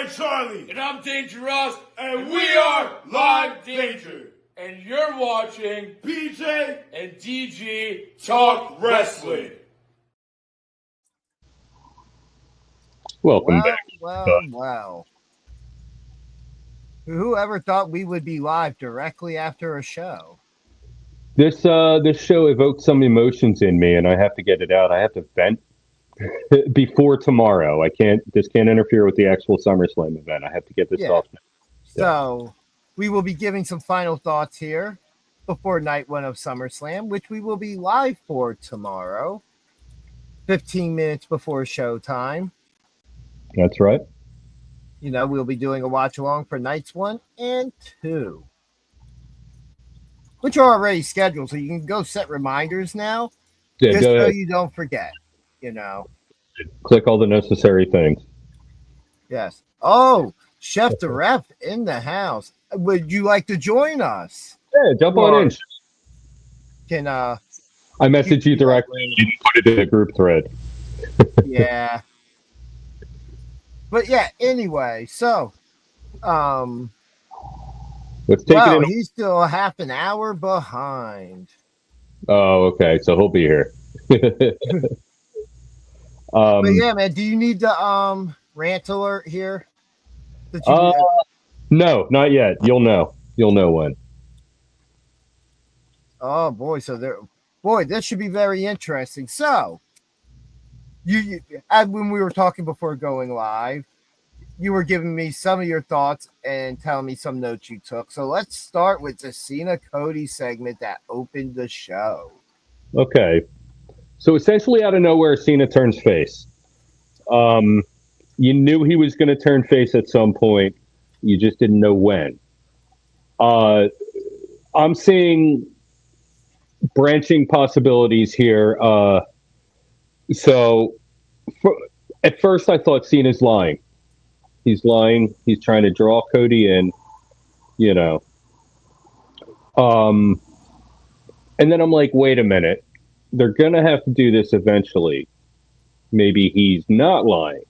Giant Charlie. And I'm Dangerous. And we are Live Danger. And you're watching PJ and DG Talk Wrestling. Welcome back. Wow. Whoever thought we would be live directly after a show? This show evoked some emotions in me, and I have to get it out. I have to vent before tomorrow. This can't interfere with the actual SummerSlam event. I have to get this off. So we will be giving some final thoughts here before night one of SummerSlam, which we will be live for tomorrow, 15 minutes before showtime. That's right. You know, we'll be doing a watch along for nights 1 and 2, which are already scheduled. So you can go set reminders now, just so you don't forget, you know. Click all the necessary things. Yes. Oh, Chef the Ref in the house. Would you like to join us? Yeah, jump on in. Can I message you directly. You can put it in a group thread. Yeah. But yeah, anyway, so let's take it in. He's still half an hour behind. Oh, okay. So he'll be here. But yeah, man, do you need the rant alert here? No, not yet. You'll know when. Oh boy, this should be very interesting. So when we were talking before going live, you were giving me some of your thoughts and telling me some notes you took. So let's start with the Cena Cody segment that opened the show. Okay. So essentially out of nowhere, Cena turns face. You knew he was going to turn face at some point. You just didn't know when. I'm seeing branching possibilities here. At first I thought Cena's lying. He's lying. He's trying to draw Cody in, you know. And then I'm like, wait a minute. They're going to have to do this eventually. Maybe he's not lying.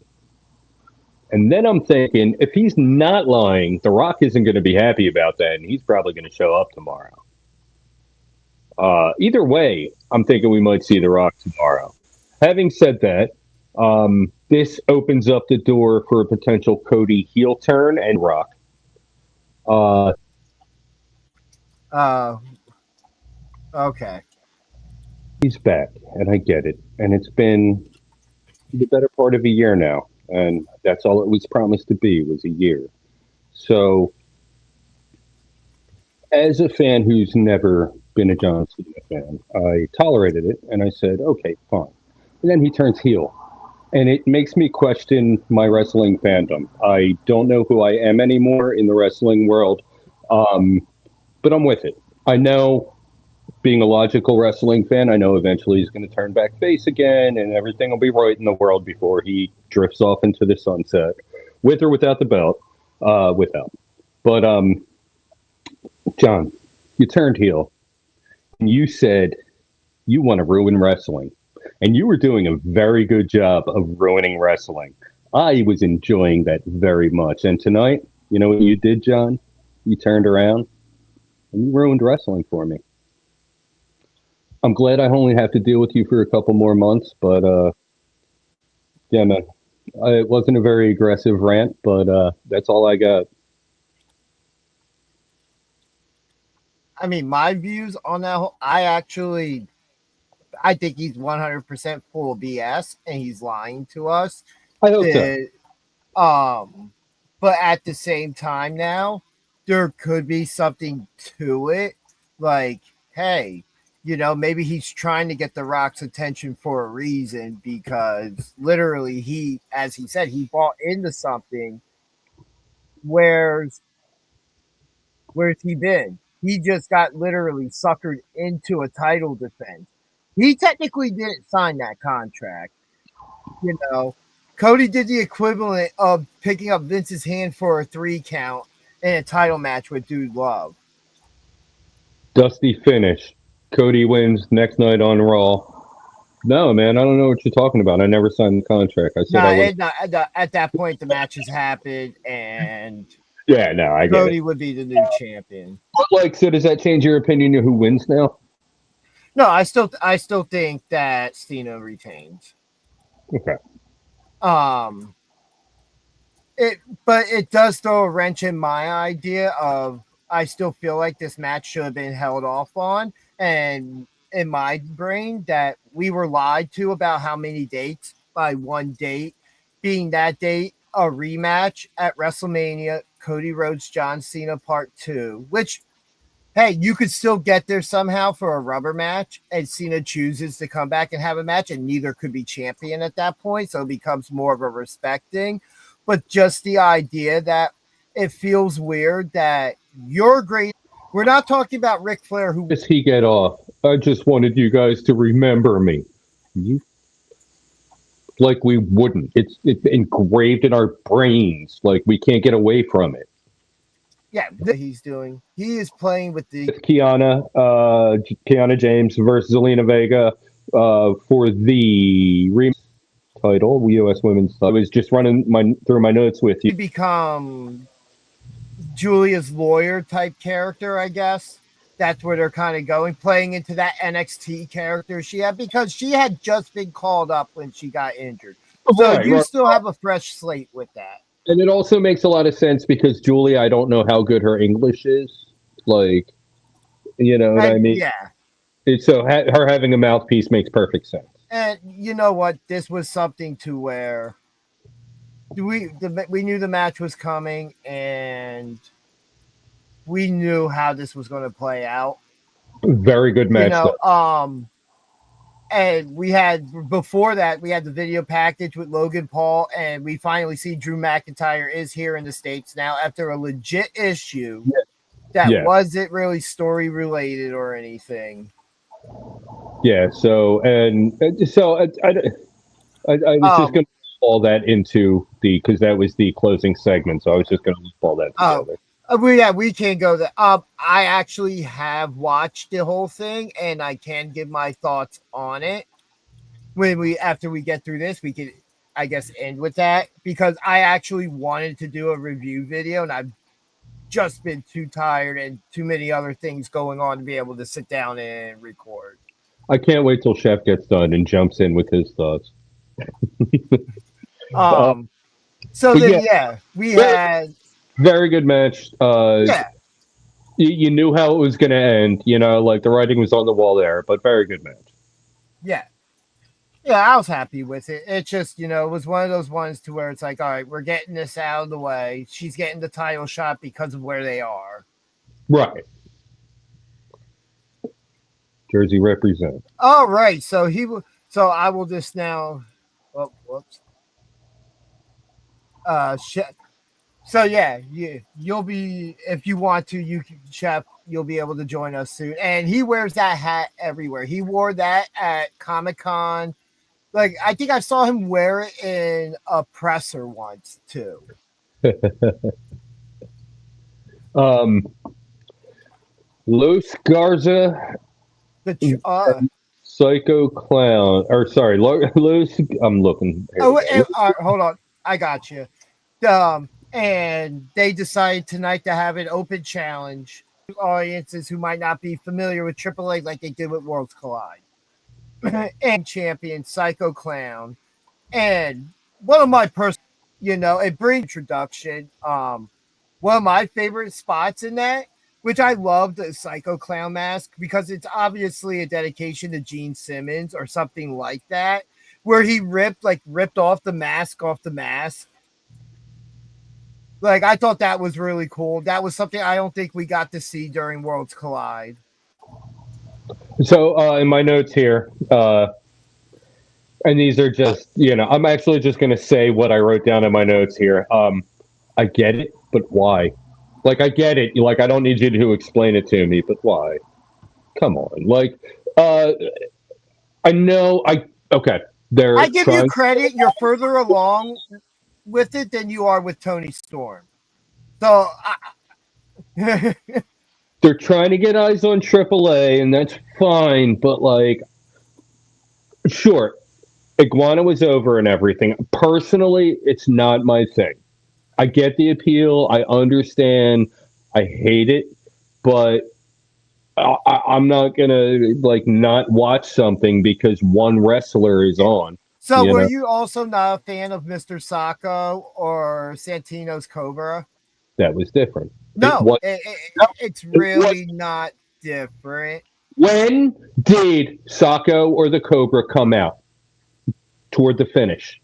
And then I'm thinking, if he's not lying, The Rock isn't going to be happy about that, and he's probably going to show up tomorrow. Either way, I'm thinking we might see The Rock tomorrow. Having said that, this opens up the door for a potential Cody heel turn and Rock. Okay. He's back, and I get it. And it's been the better part of a year now. And that's all it was promised to be, was a year. So, as a fan who's never been a John Cena fan, I tolerated it, and I said, okay, fine. And then he turns heel. And it makes me question my wrestling fandom. I don't know who I am anymore in the wrestling world, but I'm with it. I know, being a logical wrestling fan, I know eventually he's going to turn back face again, and everything will be right in the world before he drifts off into the sunset, with or without the belt. Without. But, John, you turned heel, and you said you want to ruin wrestling. And you were doing a very good job of ruining wrestling. I was enjoying that very much. And tonight, you know what you did, John? You turned around and you ruined wrestling for me. I'm glad I only have to deal with you for a couple more months, but yeah, man, it wasn't a very aggressive rant, but that's all I got. I mean, my views on that I think he's 100% full of BS, and he's lying to us. I hope so. But at the same time now, there could be something to it. Like, hey, you know, maybe he's trying to get The Rock's attention for a reason, because literally as he said, he bought into something. Where's he been? He just got literally suckered into a title defense. He technically didn't sign that contract. You know, Cody did the equivalent of picking up Vince's hand for a 3 count in a title match with Dude Love. Dusty finish. Cody wins next night on Raw. No, man, I don't know what you're talking about. I never signed the contract. I said No, I would. at that point the matches happened, and Yeah, no, I get it. Cody would be the new champion. But like, so does that change your opinion of who wins now? No, I still think that Cena retains. Okay. Um, but it does throw a wrench in my idea of I still feel like this match should have been held off on, and in my brain that we were lied to about how many dates by one date being that date a rematch at WrestleMania Cody Rhodes John Cena Part 2, which hey, you could still get there somehow for a rubber match, and Cena chooses to come back and have a match, and neither could be champion at that point, so it becomes more of a respect thing. But just the idea that it feels weird that you're great. We're not talking about Ric Flair, who Does he get off? I just wanted you guys to remember me. You like we wouldn't. It's engraved in our brains. Like we can't get away from it. he's doing. He is playing with the Kiana James versus Zelina Vega for the title, U.S. Women's. I was just running through my notes with you. become Julia's lawyer type character, I guess. That's where they're kind of going, playing into that NXT character she had because she had just been called up when she got injured. So you still have a fresh slate with that. And it also makes a lot of sense because Julia, I don't know how good her English is. Like, you know what I mean? Yeah. So her having a mouthpiece makes perfect sense. And you know what? This was something to where we knew the match was coming and we knew how this was going to play out. Very good match. And we had before that we had the video package with Logan Paul, and we finally see Drew McIntyre is here in the States now after a legit issue that wasn't really story related or anything. Yeah. So I was just going to all that into because that was the closing segment. So I was just going to loop all that together. We can go there. I actually have watched the whole thing, and I can give my thoughts on it. After we get through this, we could, I guess, end with that because I actually wanted to do a review video, and I've just been too tired and too many other things going on to be able to sit down and record. I can't wait till Chef gets done and jumps in with his thoughts. We had. Very good match. You knew how it was going to end. You know, like the writing was on the wall there, but very good match. Yeah. Yeah, I was happy with it. It just, it was one of those ones to where it's like, all right, we're getting this out of the way. She's getting the title shot because of where they are. Right. Jersey represent. All right. So I will just now. Oh, whoops. So you'll be, if you want to, Chef, you'll be able to join us soon. And he wears that hat everywhere. He wore that at Comic-Con. Like, I think I saw him wear it in a presser once too. Los Garza, Psycho Clown, or sorry, Los. I'm looking. Hold on, I got you. And they decided tonight to have an open challenge to audiences who might not be familiar with AAA like they did with Worlds Collide. And champion Psycho Clown. And one of my personal, it brings introduction. One of my favorite spots in that, which I love the Psycho Clown mask because it's obviously a dedication to Gene Simmons or something like that, where he ripped off the mask off the mask. Like, I thought that was really cool. That was something I don't think we got to see during Worlds Collide. So, in my notes here, and these are just, I'm actually just going to say what I wrote down in my notes here. I get it, but why? Like, I get it. Like, I don't need you to explain it to me, but why? Come on. Like, I know, okay. I give you credit. You're further along with it than you are with Tony Storm. So they're trying to get eyes on AAA, and that's fine. But like, Sure, Iguana was over and everything. Personally, it's not my thing. I get the appeal. I understand. I hate it, but I'm not gonna like not watch something because one wrestler is on. So, You were know, you also not a fan of Mr. Sacco or Santino's Cobra? that was different. It No, was. it's It was. really not different. When did Sacco or the Cobra come out toward the finish?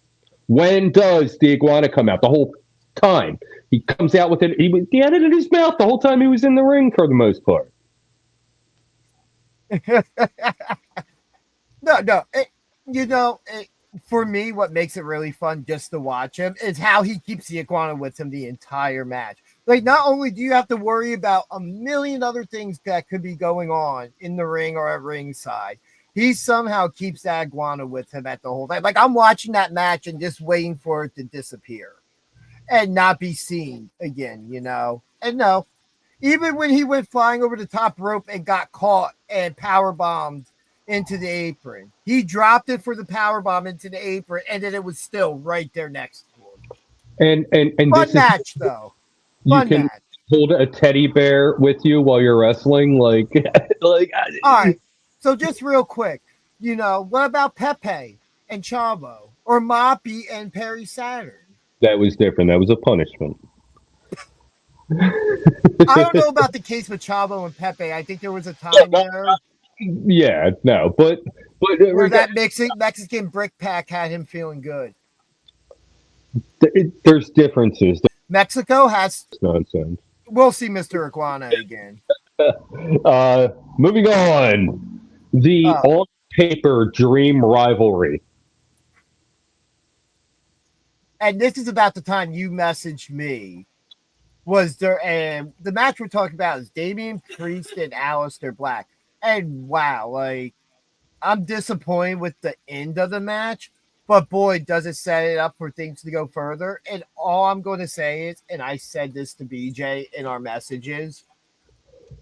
When does the iguana come out? The whole time he comes out with it. He had it in his mouth the whole time he was in the ring for the most part. No. For me, what makes it really fun just to watch him is how he keeps the iguana with him the entire match. Like, not only do you have to worry about a million other things that could be going on in the ring or at ringside, he somehow keeps that iguana with him at the whole time. Like, I'm watching that match and just waiting for it to disappear and not be seen again, you know? And no, even when he went flying over the top rope and got caught and power bombed into the apron, he dropped it for the power bomb into the apron, and then it was still right there next to him. And Fun this match, is though. you Fun can match. hold a teddy bear with you while you're wrestling, like like All right. So just real quick, what about Pepe and Chavo or Moppy and Perry Saturn? that was different. That was a punishment. I don't know about the case with Chavo and Pepe. I think there was a time there Yeah, no, but where that Mexican brick pack had him feeling good. there's differences. Mexico has. That's nonsense. We'll see Mr. Iguana again. Moving on, the on paper dream rivalry. And this is about the time you messaged me. Was there, and the match we're talking about is Damian Priest and Aleister Black. And wow, like, I'm disappointed with the end of the match, but boy, does it set it up for things to go further. And all I'm going to say is, and I said this to BJ in our messages,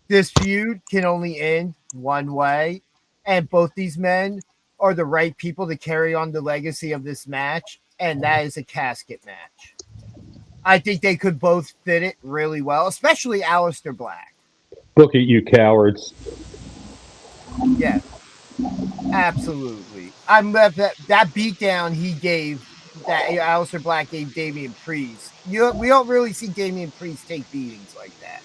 this feud can only end one way, and both these men are the right people to carry on the legacy of this match, and that is a casket match. I think they could both fit it really well, especially Aleister Black. Book it, you cowards. Yeah, absolutely. I'm that beatdown he gave, that Aleister Black gave Damian Priest. We don't really see Damian Priest take beatings like that.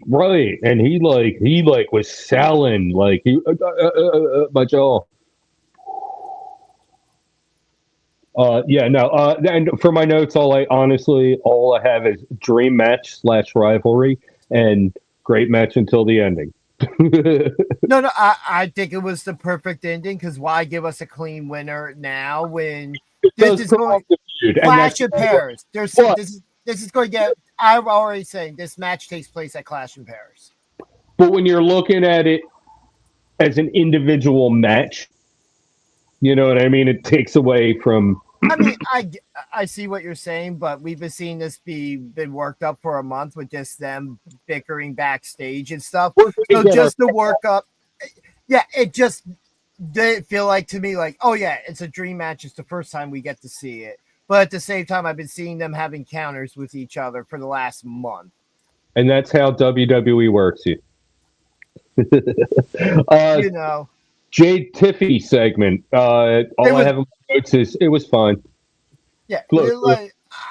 Right, and he was selling like he my jaw. Yeah, no. And for my notes, all I have is dream match / rivalry and great match until the ending. No, I think it was the perfect ending because why give us a clean winner now when this is going Clash of Paris? This is going to get. I'm already saying this match takes place at Clash in Paris. But when you're looking at it as an individual match, you know what I mean? It takes away from. I mean, I see what you're saying, but we've been seeing this been worked up for a month with just them bickering backstage and stuff. So just the work up, yeah, it just didn't feel like to me like, oh yeah, it's a dream match. It's the first time we get to see it. But at the same time, I've been seeing them have encounters with each other for the last month. And that's how WWE works you. Jade Tiffy segment. I have notes is it was fine. Yeah,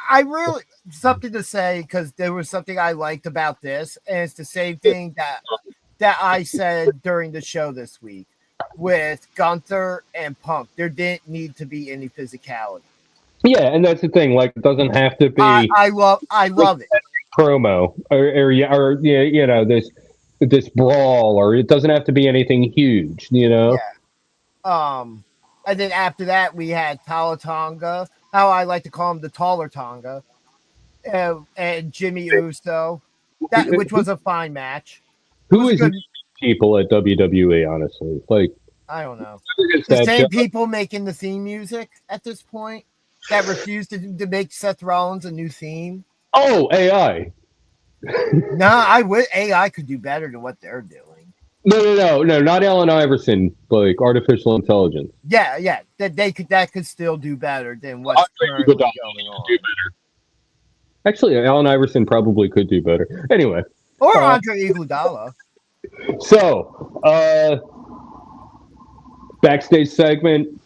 I really something to say because there was something I liked about this, and it's the same thing that I said during the show this week with Gunther and Punk. There didn't need to be any physicality. Yeah, and that's the thing. Like, it doesn't have to be. I love it. Promo this brawl, or it doesn't have to be anything huge. Yeah. And then after that, we had Tonga, how I like to call him the taller Tonga, and Jimmy Uso, which was a fine match. Who is people at WWE? Honestly, like I don't know. The same people making the theme music at this point that refused to make Seth Rollins a new theme. Oh, AI. Nah, AI could do better than what they're doing. No, not Allen Iverson, like artificial intelligence. Yeah, that could still do better than what's Andre currently Iguodala going could do on. better. Actually, Allen Iverson probably could do better. Anyway, Or Andre Iguodala. so backstage segment.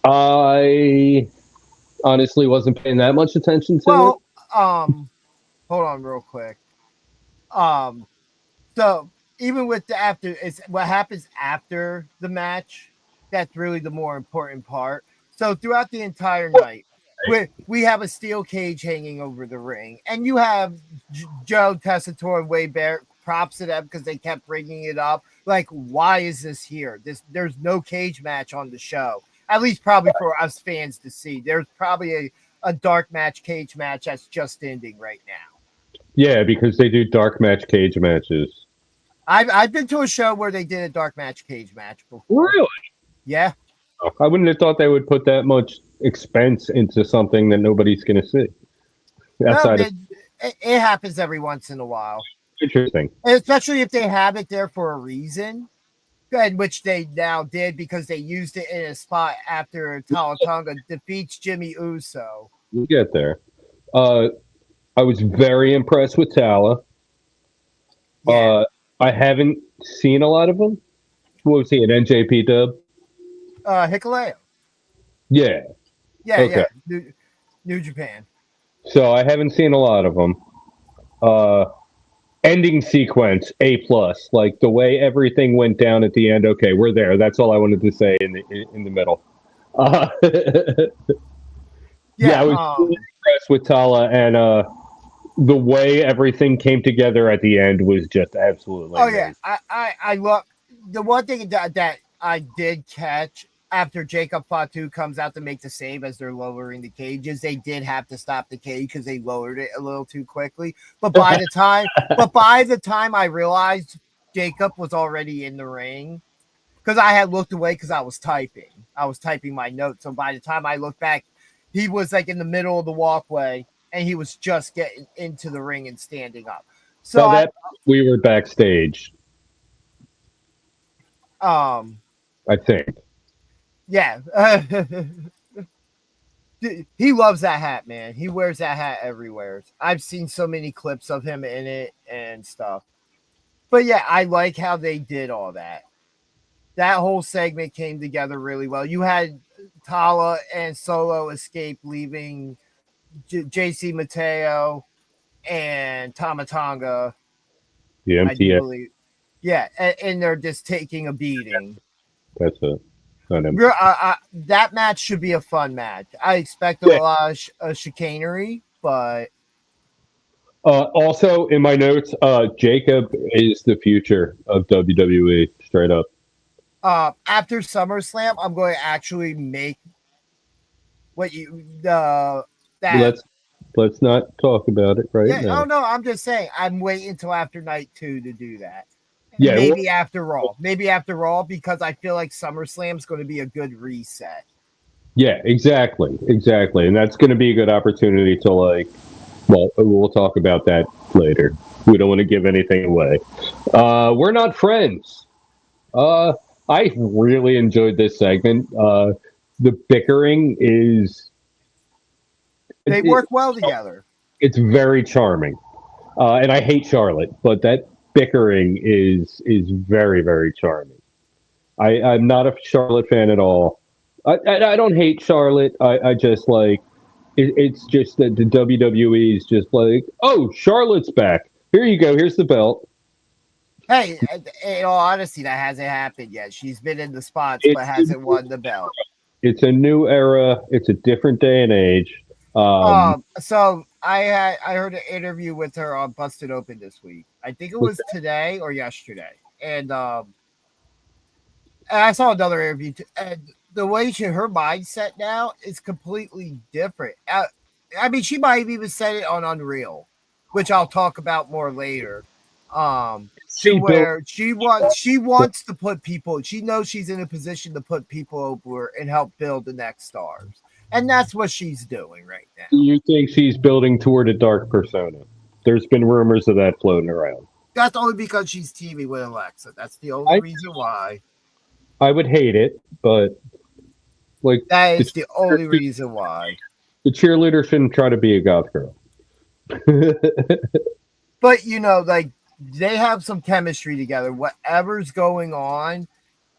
I honestly wasn't paying that much attention to it. Well, hold on real quick. So even with the after, it's what happens after the match. That's really the more important part. So throughout the entire night, we have a steel cage hanging over the ring, and you have Joe Tessitore and Wade Barrett. Props to them because they kept bringing it up. Like, why is this here? There's no cage match on the show. At least probably for us fans to see. There's probably a dark match cage match that's just ending right now. Yeah, because they do dark match cage matches. I've been to a show where they did a dark match cage match before. Really? Yeah. I wouldn't have thought they would put that much expense into something that nobody's going to see. It happens every once in a while. Interesting. Especially if they have it there for a reason, and which they now did because they used it in a spot after Talatonga defeats Jimmy Uso. We'll get there. I was very impressed with Tala. Yeah. I haven't seen a lot of them. What was he, an NJP dub? Hikuleo. Yeah. Yeah, Okay. yeah. New Japan. So I haven't seen a lot of them. Ending sequence, A+. Like the way everything went down at the end. Okay, we're there. That's all I wanted to say in the middle. Yeah, I was really impressed with Tala, and the way everything came together at the end was just absolutely amazing. Yeah, I love the one thing that I did catch after Jacob Fatu comes out to make the save as they're lowering the cages. They did have to stop the cage because they lowered it a little too quickly. But by the time I realized Jacob was already in the ring, because I had looked away because I was typing my notes. So by the time I looked back, he was like in the middle of the walkway and he was just getting into the ring and standing up. So we were backstage. I think. Yeah. He loves that hat, man. He wears that hat everywhere. I've seen so many clips of him in it and stuff. But yeah, I like how they did all that. That whole segment came together really well. You had Tala and Solo escape, leaving JC Mateo and Tamatanga. The MTF. Yeah, and they're just taking a beating. That's that match should be a fun match. I expect a lot of chicanery, but also in my notes, Jacob is the future of WWE. Straight up. After SummerSlam, I'm going to actually make that. Let's not talk about it right now. Oh no, I'm just saying I'm waiting until after night 2 to do that. Yeah, maybe after Raw, because I feel like SummerSlam's going to be a good reset. Yeah, exactly, and that's going to be a good opportunity to we'll talk about that later. We don't want to give anything away. We're not friends. I really enjoyed this segment. The bickering is... They work well together. It's very charming. And I hate Charlotte, but that bickering is very, very charming. I'm not a Charlotte fan at all. I don't hate Charlotte. I just it's just that the WWE is just like, oh, Charlotte's back. Here you go. Here's the belt. Hey, in all honesty, that hasn't happened yet. She's been in the spots, but hasn't won the belt. It's a new era. It's a different day and age. So I heard an interview with her on Busted Open this week. I think it was today or yesterday, and I saw another interview. And the way her mindset now is completely different. I mean, she might have even said it on Unreal, which I'll talk about more later. She wants to put people. She knows she's in a position to put people over and help build the next stars. And that's what she's doing right now. You think she's building toward a dark persona? There's been rumors of that floating around. That's only because she's teaming with Alexa. That's the only I reason why. I would hate it, but like That the is the only reason why. the cheerleader shouldn't try to be a goth girl. But like they have some chemistry together. Whatever's going on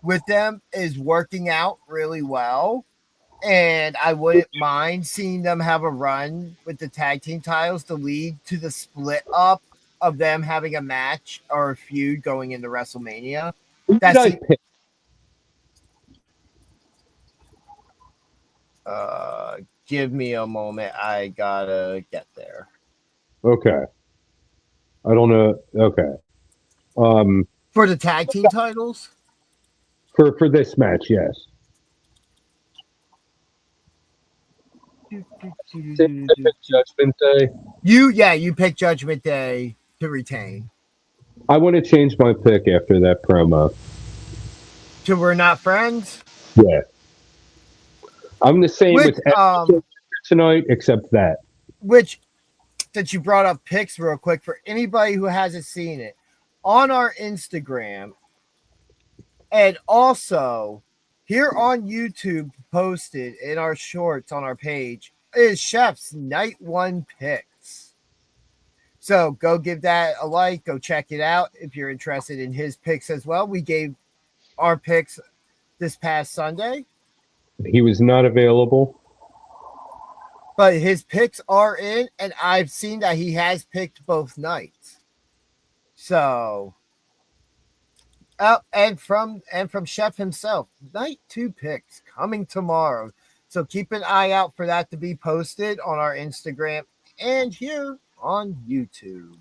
with them is working out really well. And I wouldn't mind seeing them have a run with the tag team titles to lead to the split up of them having a match or a feud going into WrestleMania. Who did That's I the pick? give me a moment. I gotta get there. Okay, I don't know. Okay, um, For the tag team titles? for this match, yes. Judgment Day. You picked Judgment Day to retain. I want to change my pick after that promo. To We're Not Friends? Yeah, I'm the same Which, with tonight, except that. which, since you brought up picks real quick, for anybody who hasn't seen it, on our Instagram and also here on YouTube, posted in our shorts on our page, is Chef's Night One picks. So go give that a like, go check it out if you're interested in his picks as well. We gave our picks this past Sunday, He was not available. but his picks are in, and I've seen that he has picked both nights. So, and from Chef himself, night 2 picks coming tomorrow. So keep an eye out for that to be posted on our Instagram and here on YouTube.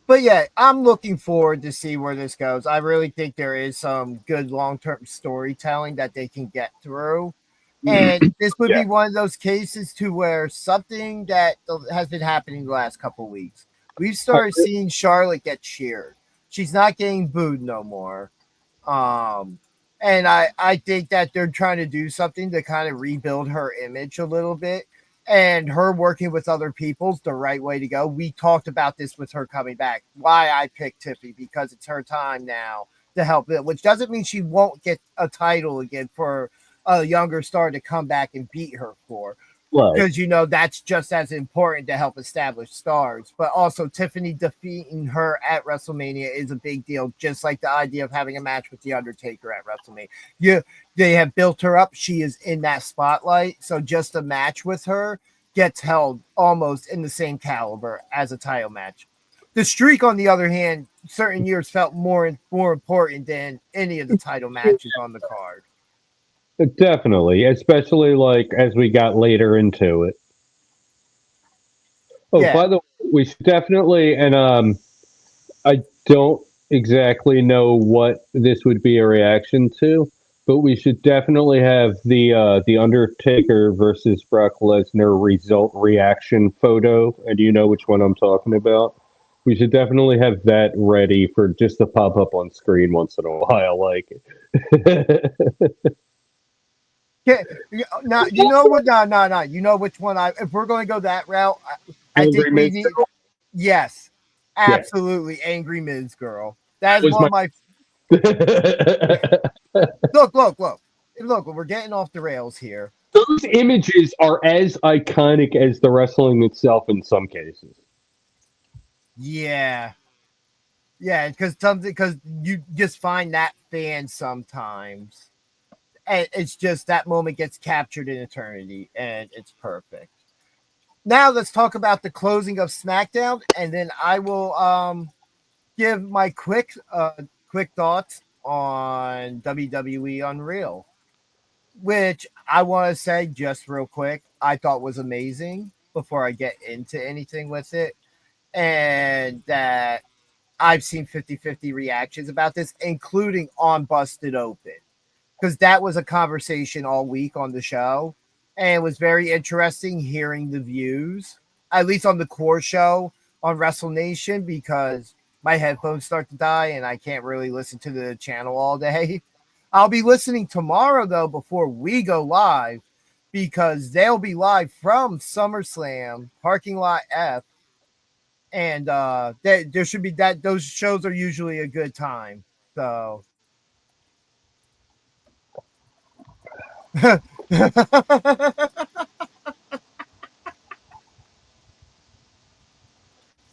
But yeah, I'm looking forward to see where this goes. I really think there is some good long-term storytelling that they can get through. And this would Yeah. be one of those cases to where something that has been happening the last couple of weeks. We've started seeing Charlotte get cheered. She's not getting booed no more. And I think that they're trying to do something to kind of rebuild her image a little bit. And her working with other people's the right way to go. We talked about this with her coming back. Why I picked Tiffany, because it's her time now to help it, which doesn't mean she won't get a title again for a younger star to come back and beat her for. Right. Because that's just as important to help establish stars. But also Tiffany defeating her at WrestleMania is a big deal, just like the idea of having a match with The Undertaker at WrestleMania. They have built her up. She is in that spotlight. So just a match with her gets held almost in the same caliber as a title match. The streak, on the other hand, certain years felt more important than any of the title matches on the card. Definitely, especially like as we got later into it. Oh, Yeah. by the way, we should definitely, and I don't exactly know what this would be a reaction to, but we should definitely have the Undertaker versus Brock Lesnar result reaction photo, and you know which one I'm talking about. We should definitely have that ready for just to pop up on screen once in a while, like. Yeah, now you know what? No. You know which one? If we're going to go that route, I think we need. Yes, absolutely, yeah. Angry Miz girl. That is one of my. Look. We're getting off the rails here. Those images are as iconic as the wrestling itself in some cases. Yeah, because you just find that fan sometimes. And it's just that moment gets captured in eternity, and it's perfect. Now let's talk about the closing of Smackdown, and then I will give my quick thoughts on WWE Unreal, which I want to say just real quick, I thought was amazing before I get into anything with it, and that I've seen 50-50 reactions about this, including on Busted Open. Because that was a conversation all week on the show, and it was very interesting hearing the views, at least on the core show on Wrestle Nation, because my headphones start to die and I can't really listen to the channel all day. I'll be listening tomorrow, though, before we go live, because they'll be live from SummerSlam Parking Lot F And there should be that. Those shows are usually a good time. So.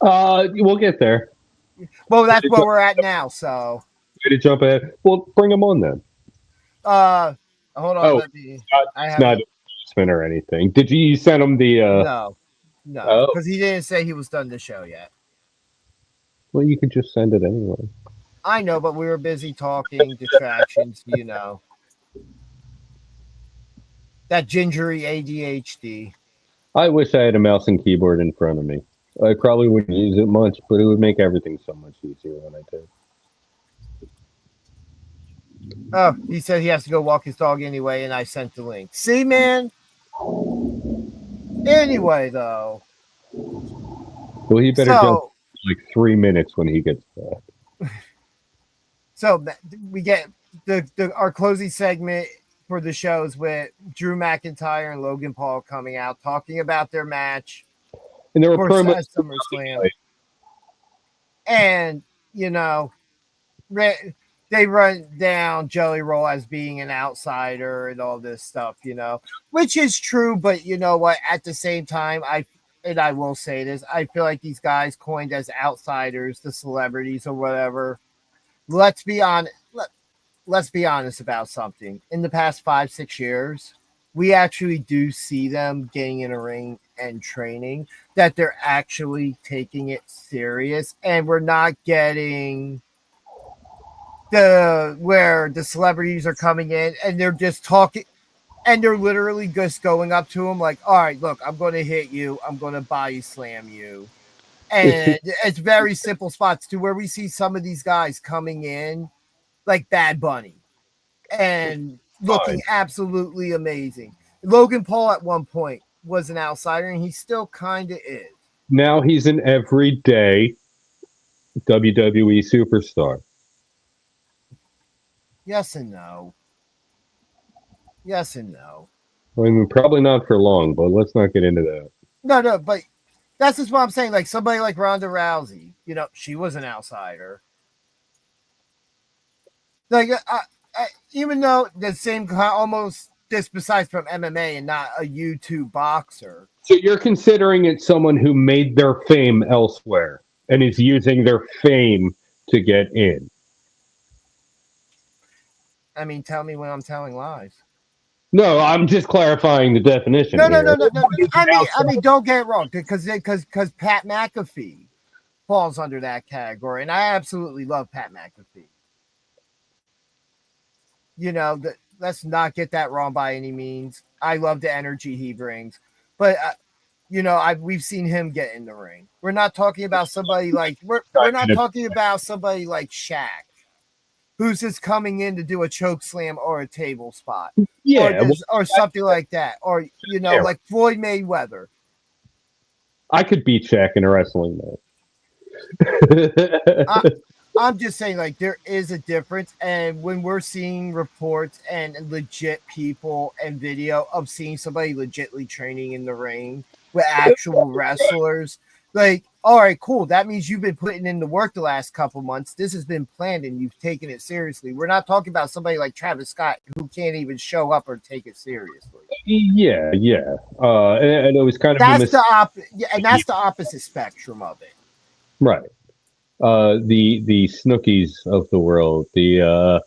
We'll get there. Well, that's where we're at now. So. Way to jump ahead. Well, bring him on then. Hold on. Oh, Let me. it's not a spin or anything. Did you send him the? No, Oh. because he didn't say he was done the show yet. Well, you could just send it anyway. I know, but we were busy talking, distractions, you know. That gingery ADHD. I wish I had a mouse and keyboard in front of me. I probably wouldn't use it much, but it would make everything so much easier when I did. Oh, he said he has to go walk his dog anyway, and I sent the link. See, man? Anyway, though. Well, he better jump like 3 minutes when he gets back. So we get our closing segment for the shows with Drew McIntyre and Logan Paul coming out, talking about their match. And there were promos at SummerSlam. And, you know, they run down Jelly Roll as being an outsider and all this stuff, you know, which is true. But you know what? At the same time, I will say this, I feel like these guys coined as outsiders, the celebrities or whatever. Let's be honest about something. In the past 5-6 years, we actually do see them getting in a ring and training, that they're actually taking it serious, and we're not getting where the celebrities are coming in and they're just talking and they're literally just going up to him like, all right, look, I'm going to hit you. I'm going to body slam you. And it's very simple spots to where we see some of these guys coming in like Bad Bunny and looking absolutely amazing. Logan Paul at one point was an outsider, and he still kind of is. Now he's an everyday WWE superstar. Yes and no. Yes and no. I mean, probably not for long, but let's not get into that. No, but that's just what I'm saying. Like somebody like Ronda Rousey, you know, she was an outsider. Like, even though the same almost this besides from MMA and not a YouTube boxer. So you're considering it someone who made their fame elsewhere and is using their fame to get in. I mean, tell me when I'm telling lies. No, I'm just clarifying the definition. No. I mean, don't get it wrong, because Pat McAfee falls under that category, and I absolutely love Pat McAfee. You know, let's not get that wrong by any means. I love the energy he brings, but you know, we've seen him get in the ring. We're not talking about somebody like we're not talking about somebody like Shaq, who's just coming in to do a choke slam or a table spot, or something like that, or you know, like Floyd Mayweather. I could beat Shaq in a wrestling match. I'm just saying, like, there is a difference, and when we're seeing reports and legit people and video of seeing somebody legitly training in the ring with actual wrestlers, like, all right, cool. That means you've been putting in the work the last couple months. This has been planned, and you've taken it seriously. We're not talking about somebody like Travis Scott who can't even show up or take it seriously. Yeah. And it was kind of that's the opposite spectrum of it, right? The Snookies of the world, who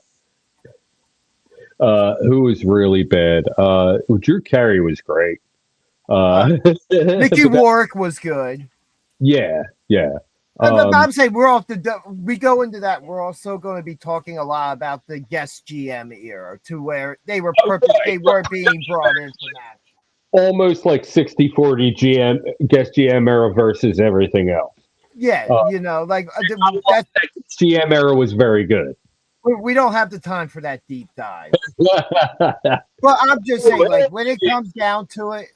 was really bad. Drew Carey was great. Mickey Warwick was good. Yeah. I'm saying we go into that. We're also going to be talking a lot about the guest GM era, to where they were they were being brought into that. Almost like 60-40 guest GM era versus everything else. Yeah, you know, like that GM era was very good. We don't have the time for that deep dive. But I'm just saying, like, when it comes down to it,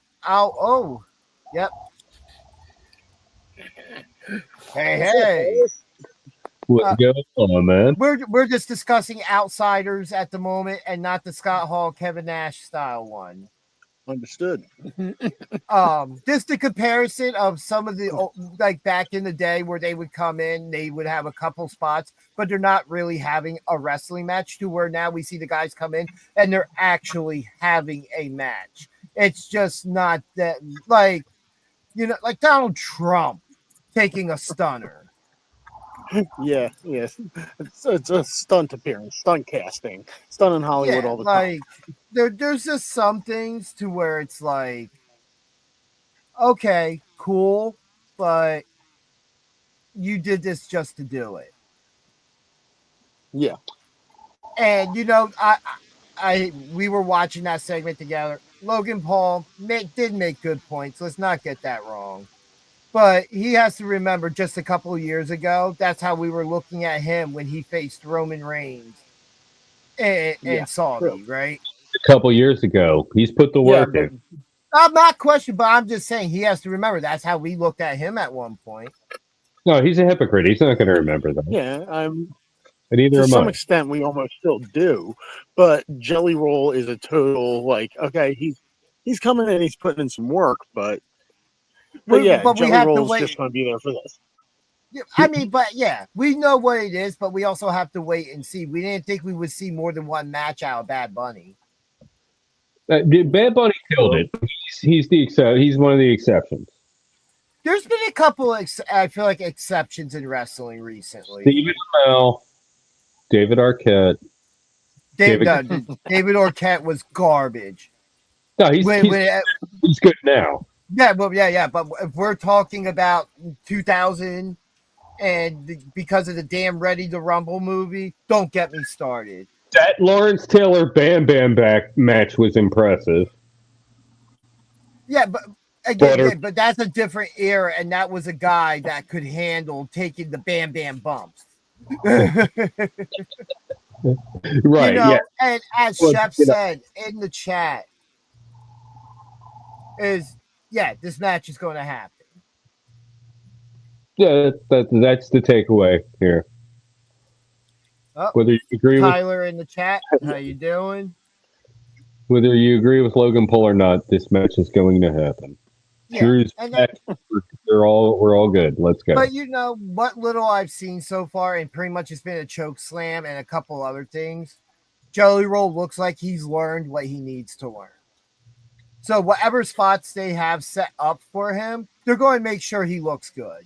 yep. Hey. What's going on, man? We're just discussing outsiders at the moment, and not the Scott Hall, Kevin Nash style one. Understood. Just the comparison of some of the like back in the day where they would come in, they would have a couple spots, but they're not really having a wrestling match, to where now we see the guys come in and they're actually having a match. It's just not that, like, like Donald Trump taking a stunner. Yeah. It's a stunt appearance, stunt casting, stunt in Hollywood all the time. There's just some things to where it's like, okay, cool, but you did this just to do it. Yeah. And we were watching that segment together. Logan Paul did make good points. Let's not get that wrong. But he has to remember, just a couple of years ago, that's how we were looking at him when he faced Roman Reigns and Saudi, right? A couple years ago, he's put the work in. I'm not questioning, but I'm just saying he has to remember that's how we looked at him at one point. No, he's a hypocrite. He's not going to remember that. Yeah, and either to am some I. extent, we almost still do. But Jelly Roll is a total, like, okay, he's coming in, he's putting in some work, but Jelly we have Roll to is wait. just going to be there for this. Yeah, I mean, but yeah, we know what it is, but we also have to wait and see. We didn't think we would see more than one match out of Bad Bunny. Bad Bunny killed it. He's one of the exceptions. There's been a couple, I feel like, exceptions in wrestling recently. Stephen Amell, David Arquette. David Arquette was garbage. No, he's good now. Yeah, well, yeah. But if we're talking about 2000 and because of the damn Ready to Rumble movie, don't get me started. That Lawrence Taylor Bam Bam back match was impressive. Yeah, but again, but that's a different era, and that was a guy that could handle taking the Bam Bam bumps. Right. Yeah. And as Chef said in the chat, this match is going to happen. Yeah, that's the takeaway here. Oh, whether you agree Tyler in the chat, how you doing? Whether you agree with Logan Paul or not, this match is going to happen. Yeah, Drew's back. We're all good. Let's go. But what little I've seen so far, and pretty much it's been a choke slam and a couple other things. Jelly Roll looks like he's learned what he needs to learn. So whatever spots they have set up for him, they're going to make sure he looks good.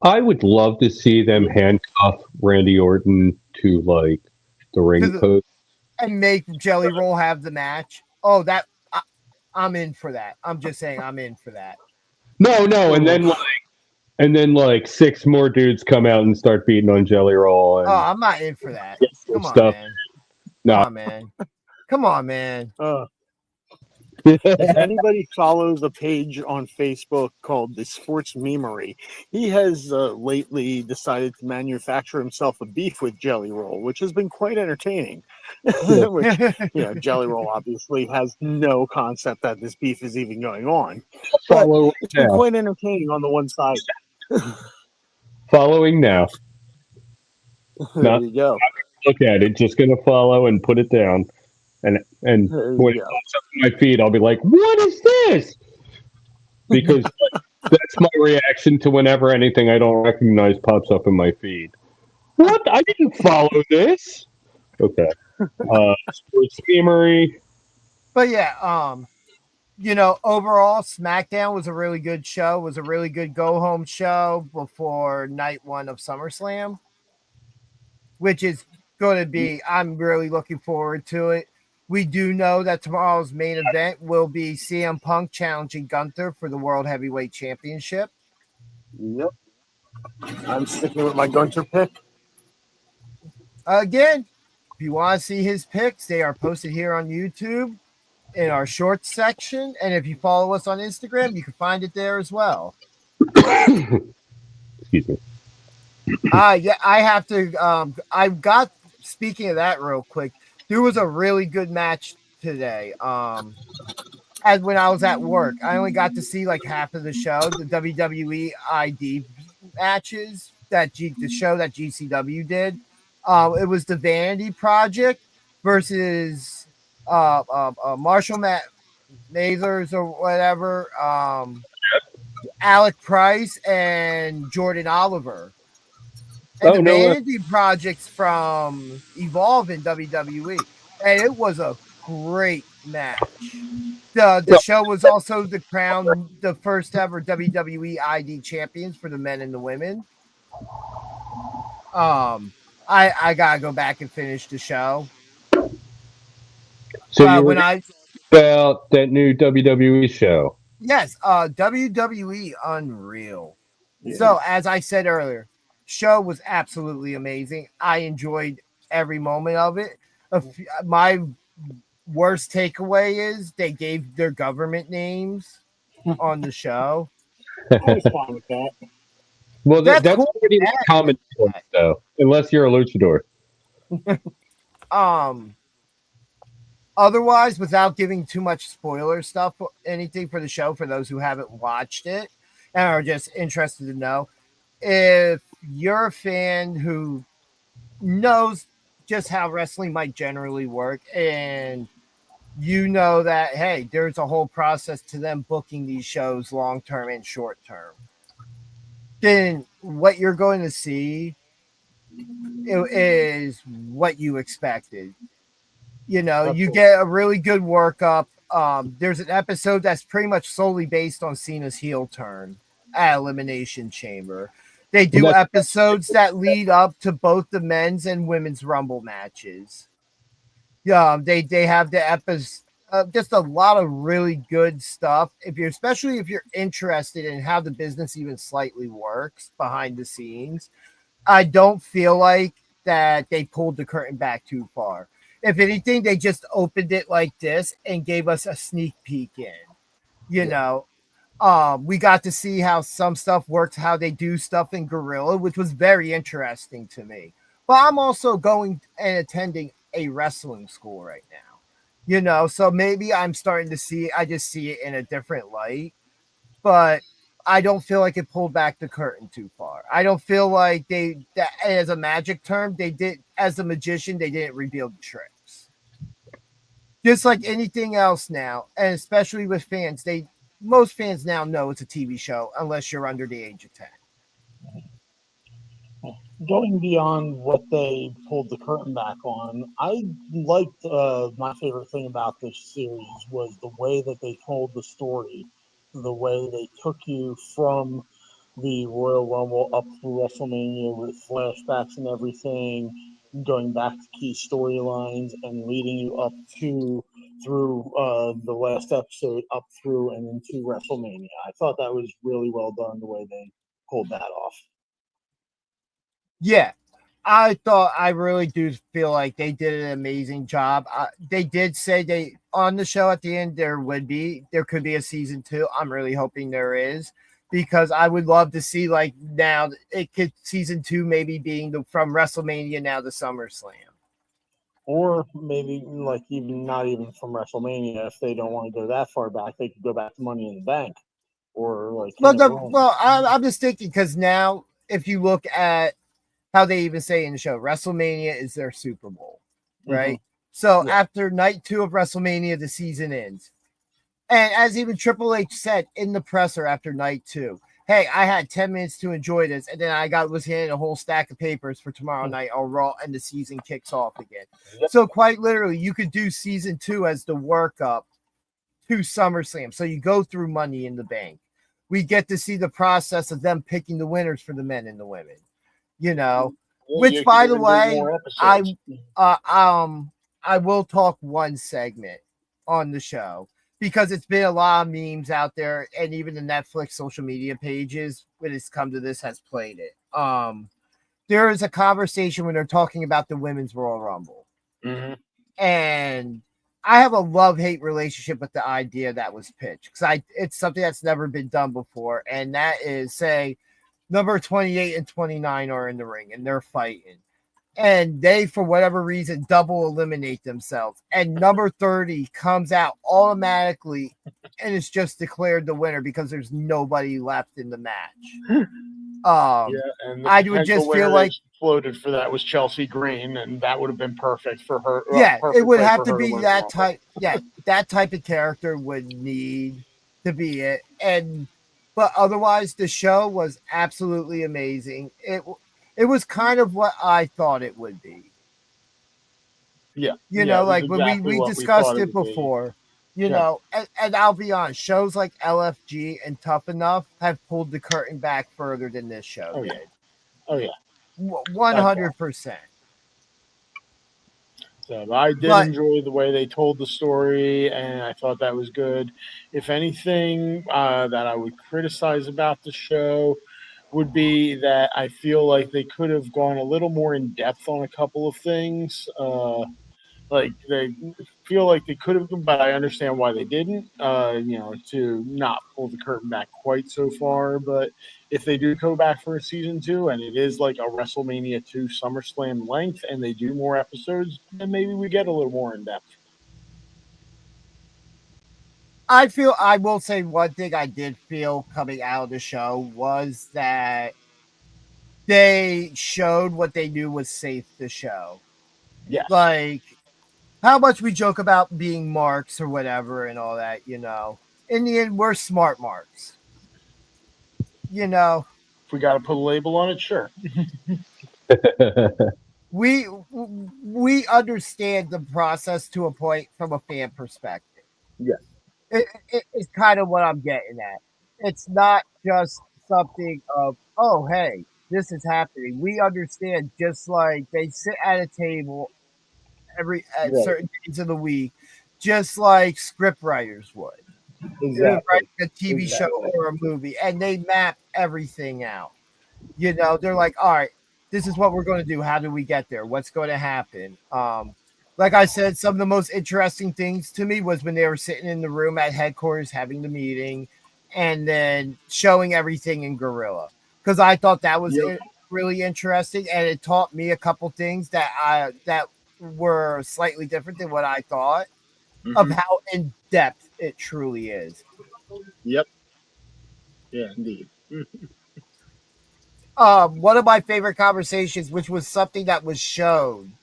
I would love to see them handcuff Randy Orton to like the ring post and make Jelly Roll have the match. Oh, I'm in for that. I'm just saying, I'm in for that. No, and then like six more dudes come out and start beating on Jelly Roll. Oh, I'm not in for that. Come on, man. Come on, man. If anybody follows a page on Facebook called the Sports Memery, he has lately decided to manufacture himself a beef with Jelly Roll, which has been quite entertaining. Jelly Roll obviously has no concept that this beef is even going on. But it's been quite entertaining on the one side. Following now. There you go. Look at it. Just going to follow and put it down. And when it pops up in my feed, I'll be like, what is this? Because that's my reaction to whenever anything I don't recognize pops up in my feed. What? I didn't follow this. Okay. Sports Memory. But yeah, overall, Smackdown was a really good show. It was a really good go-home show before night one of SummerSlam, which is going to be, I'm really looking forward to it. We do know that tomorrow's main event will be CM Punk challenging Gunther for the World Heavyweight Championship. Yep. I'm sticking with my Gunther pick. Again, if you want to see his picks, they are posted here on YouTube in our shorts section. And if you follow us on Instagram, you can find it there as well. Excuse me. Yeah, I have to. Speaking of that real quick, there was a really good match today. As when I was at work, I only got to see like half of the show, the WWE ID matches the show that GCW did. It was the Vanity Project versus Marshall Nathers or whatever, Alec Price and Jordan Oliver. And Oh the no way. Vanity Projects from Evolve in WWE. And it was a great match. The show was also the crown the first ever WWE ID champions for the men and the women. I gotta go back and finish the show. So you But were when I about that new WWE show. yes, WWE Unreal. Yeah. So as I said earlier, show was absolutely amazing. I enjoyed every moment of it. My worst takeaway is they gave their government names on the show. I was fine with that. Well, That's that's cool. pretty much common sense, though, unless you're a luchador. Um, Otherwise, without giving too much spoiler stuff, anything for the show for those who haven't watched it and are just interested to know, if you're a fan who knows just how wrestling might generally work and you know that, hey, there's a whole process to them booking these shows long term and short term, then what you're going to see is what you expected. You know, you Absolutely. get a really good workup. There's an episode that's pretty much solely based on Cena's heel turn at Elimination Chamber. They And do that's episodes that lead up to both the men's and women's Rumble matches. Yeah, they have the episode. Just a lot of really good stuff. Especially if you're interested in how the business even slightly works behind the scenes, I don't feel like that they pulled the curtain back too far. If anything, they just opened it like this and gave us a sneak peek in. You know, we got to see how some stuff works, how they do stuff in Gorilla, which was very interesting to me. But I'm also going and attending a wrestling school right now. You know, so maybe I'm starting to see I just see it in a different light, but I don't feel like it pulled back the curtain too far. I don't feel like that as a magic term, they did as a magician, they didn't reveal the tricks. Just like anything else now, and especially with fans, most fans now know it's a TV show unless you're under the age of 10. Going beyond what they pulled the curtain back on, I liked my favorite thing about this series was the way that they told the story, the way they took you from the Royal Rumble up through WrestleMania with flashbacks and everything, going back to key storylines and leading you up to through the last episode up through and into WrestleMania. I thought that was really well done the way they pulled that off. Yeah, I really do feel like they did an amazing job. They did say they on the show at the end there could be a season 2. I'm really hoping there is because I would love to see like now it could season 2 maybe being from WrestleMania now to SummerSlam. Or maybe like even not even from WrestleMania. If they don't want to go that far back, they could go back to Money in the Bank, or like I'm just thinking because now if you look at how they even say in the show, WrestleMania is their Super Bowl, right? Mhm. So Yeah. after night 2 of WrestleMania, the season ends. And as even Triple H said in the presser after night 2, hey, I had 10 minutes to enjoy this, and then I was handed a whole stack of papers for tomorrow night on Raw, and the season kicks off again. Yep. So quite literally, you could do season 2 as the workup to SummerSlam. So you go through Money in the Bank. We get to see the process of them picking the winners for the men and the women. You know, which by the way, I will talk one segment on the show because it's been a lot of memes out there, and even the Netflix social media pages when it's come to this has played it. There is a conversation when they're talking about the women's Royal Rumble, and I have a love-hate relationship with the idea that was pitched because it's something that's never been done before, and that is say number 28 and 29 are in the ring and they're fighting. And they, for whatever reason, double eliminate themselves. And number 30 comes out automatically and is just declared the winner because there's nobody left in the match. And the I would potential just winner feel like, floated for that was Chelsea Green, and that would have been perfect for her. yeah, it Perfect would way have for to her be win the that Rumble. type. Yeah, that type of character would need to be it. But otherwise, the show was absolutely amazing. It was kind of what I thought it would be. Yeah, You yeah, know, it was like when exactly we what we thought discussed it it would be. before, you Yeah. know, and I'll be honest, shows like LFG and Tough Enough have pulled the curtain back further than this show Oh yeah. did. Oh yeah. 100%. So I did But enjoy the way they told the story, and I thought that was good. If anything that I would criticize about the show would be that I feel like they could have gone a little more in depth on a couple of things. Like they feel like they could have, but I understand why they didn't. To not pull the curtain back quite so far. But if they do go back for a season two, and it is like a WrestleMania 2 SummerSlam length, and they do more episodes, then maybe we get a little more in depth. I will say one thing I did feel coming out of the show was that they showed what they knew was safe to show. Yes. Like how much we joke about being marks or whatever and all that, you know. In the end, we're smart marks. You know, If we got to put a label on it, sure. we we understand the process to a point from a fan perspective. Yes. It's kind of what I'm getting at. It's not just something of, oh, hey, this is happening. We understand, just like they sit at a table at Right. certain days of the week, just like script writers would. Writing a TV show or a movie, and they map everything out. You know, they're like, all right, this is what we're going to do. How do we get there? What's going to happen? Like I said, some of the most interesting things to me was when they were sitting in the room at headquarters having the meeting and then showing everything in Gorilla. Because I thought that was really interesting, and it taught me a couple things that were slightly different than what I thought of how in depth it truly is. Yep. Yeah, indeed. One of my favorite conversations, which was something that was shown,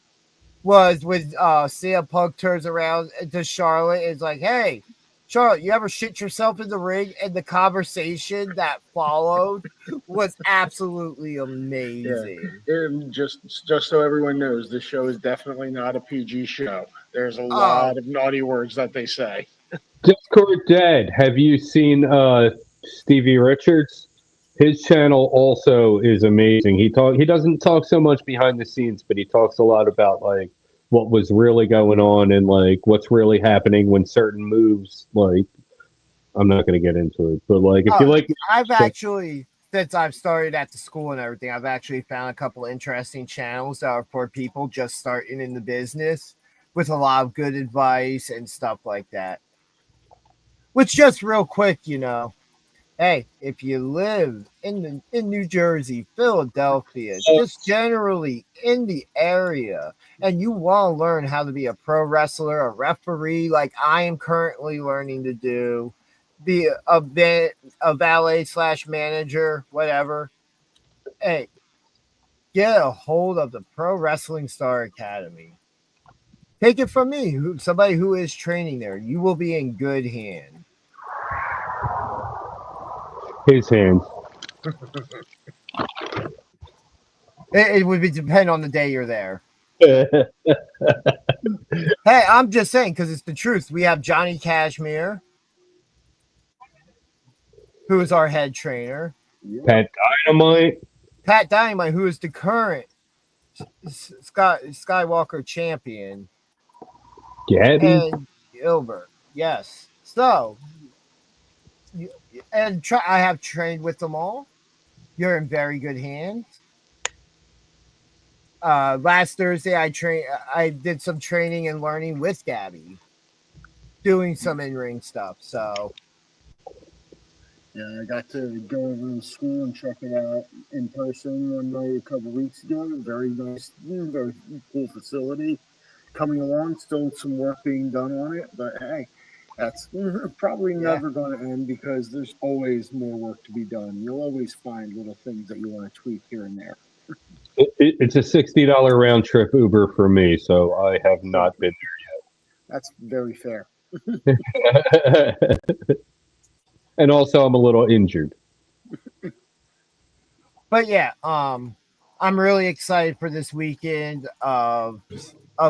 was when CM Punk turns around to Charlotte and is like, "Hey, Charlotte, you ever shit yourself in the ring?" And the conversation that followed was absolutely amazing. And just so everyone knows, this show is definitely not a PG show. There's a Oh, lot of naughty words that they say. Discord Dead. Have you seen Stevie Richards? His channel also is amazing. He doesn't talk so much behind the scenes, but he talks a lot about like what was really going on and like what's really happening when certain moves like I'm not going to get into it, but like if you like I've actually, since I've started at the school and everything, I've actually found a couple of interesting channels that are for people just starting in the business with a lot of good advice and stuff like that. Which, just real quick, you know, hey, if you live in New Jersey, Philadelphia, just generally in the area, and you want to learn how to be a pro wrestler, a referee, like I am currently learning to do, be a valet / manager, whatever. Hey, get a hold of the Pro Wrestling Star Academy. Take it from me, somebody who is training there. You will be in good hands. his hands. It would depend on the day you're there. Hey, I'm just saying because it's the truth. We have Johnny Cashmere, who is our head trainer. Pat Dynamite. Pat Dynamite, who is the current Skywalker champion. Gabby. And Gilbert. Yes. So, I have trained with them all. You're in very good hands. Last Thursday, I did some training and learning with Gabby, doing some in-ring stuff. So, Yeah, I got to go over to school and check it out in person one night a couple weeks ago. Very nice, very cool facility. Coming along, still some work being done on it, but hey, That's probably never going to end because there's always more work to be done. You'll always find little things that you want to tweak here and there. It's a $60 round trip Uber for me, so I have not been That's very fair. there. And also, I'm a little injured. But yeah, I'm really excited for this weekend of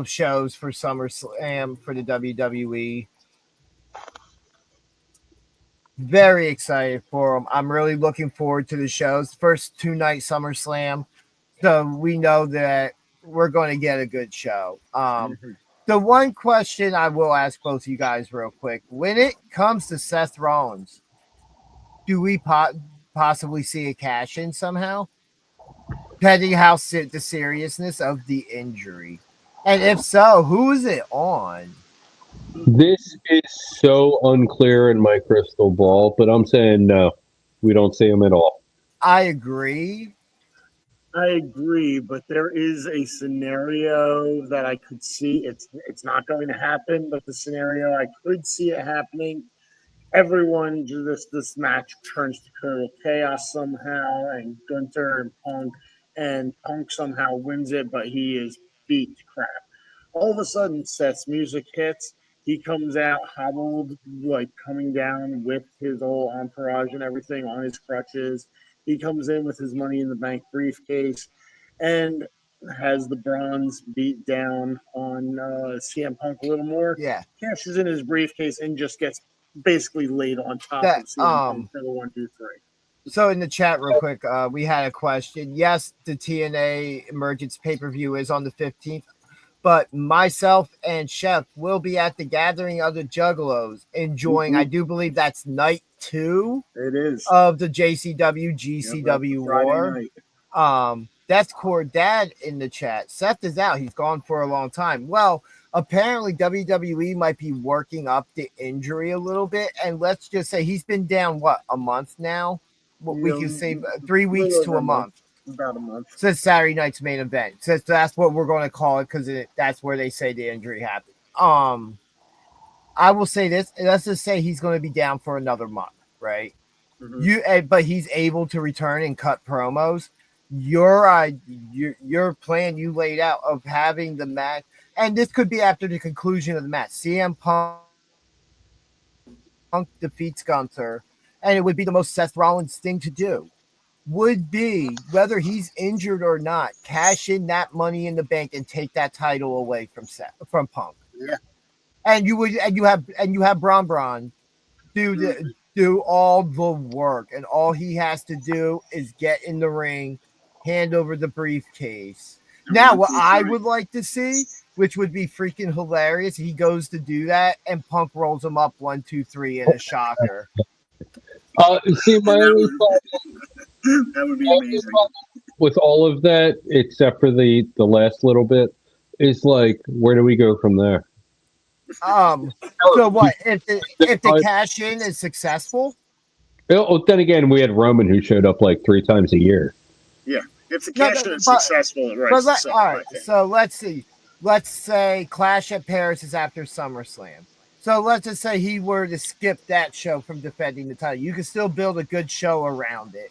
shows for SummerSlam for the WWE. Very excited for them. I'm really looking forward to the shows. First 2-night SummerSlam, so we know that we're going to get a good show. The one question I will ask both of you guys real quick: when it comes to Seth Rollins, do we possibly see a cash in somehow? Depending how the seriousness of the injury, and if so, who is it on? This is so unclear in my crystal ball, but I'm saying no. We don't see him at all. I agree. I agree, but there is a scenario that I could see. It's not going to happen, but the scenario I could see it happening. Everyone, this match turns to total chaos somehow, and Gunther and Punk somehow wins it, but he is beat to crap. All of a sudden, Seth's music hits. He comes out hobbled, like coming down with his whole entourage and everything on his crutches. He comes in with his Money in the Bank briefcase and has the bronze beat down on CM Punk a little more. Yeah. Cashes in his briefcase and just gets basically laid on top That, of CM Punk for the 1, 2, 3. So in the chat real quick, we had a question. Yes, the TNA Emergence pay-per-view is on the 15th, but myself and Chef will be at the Gathering of the Juggalos enjoying, I do believe that's night 2 It is. of the JCW GCW War. That's Core Dad in the chat. Seth is out. He's gone for a long time. Well, apparently WWE might be working up the injury a little bit, and let's just say he's been down, a month now? We can say 3 weeks to a month. About a month. Since Saturday night's main event. So that's what we're going to call it because that's where they say the injury happened. I will say this. Let's just say he's going to be down for another month, right? Mm-hmm. But he's able to return and cut promos. Your plan you laid out of having the match, and this could be after the conclusion of the match. CM Punk defeats Gunther, and it would be the most Seth Rollins thing to do. Would be, whether he's injured or not, cash in that Money in the Bank and take that title away from Punk. Yeah. And you have Braun do all the work, and all he has to do is get in the ring, hand over the briefcase. Now, what I would like to see, which would be freaking hilarious, he goes to do that, and Punk rolls him up 1, 2, 3 in a shocker. See, my only problem, that would be amazing. With all of that, except for the last little bit, is like, where do we go from there? So what if the cash in is successful? Oh, then again, we had Roman who showed up like 3 times a year. Yeah, if the cash in is successful, right? All right, so let's see. Let's say Clash at Paris is after SummerSlam. So let's just say he were to skip that show from defending the title. You can still build a good show around it.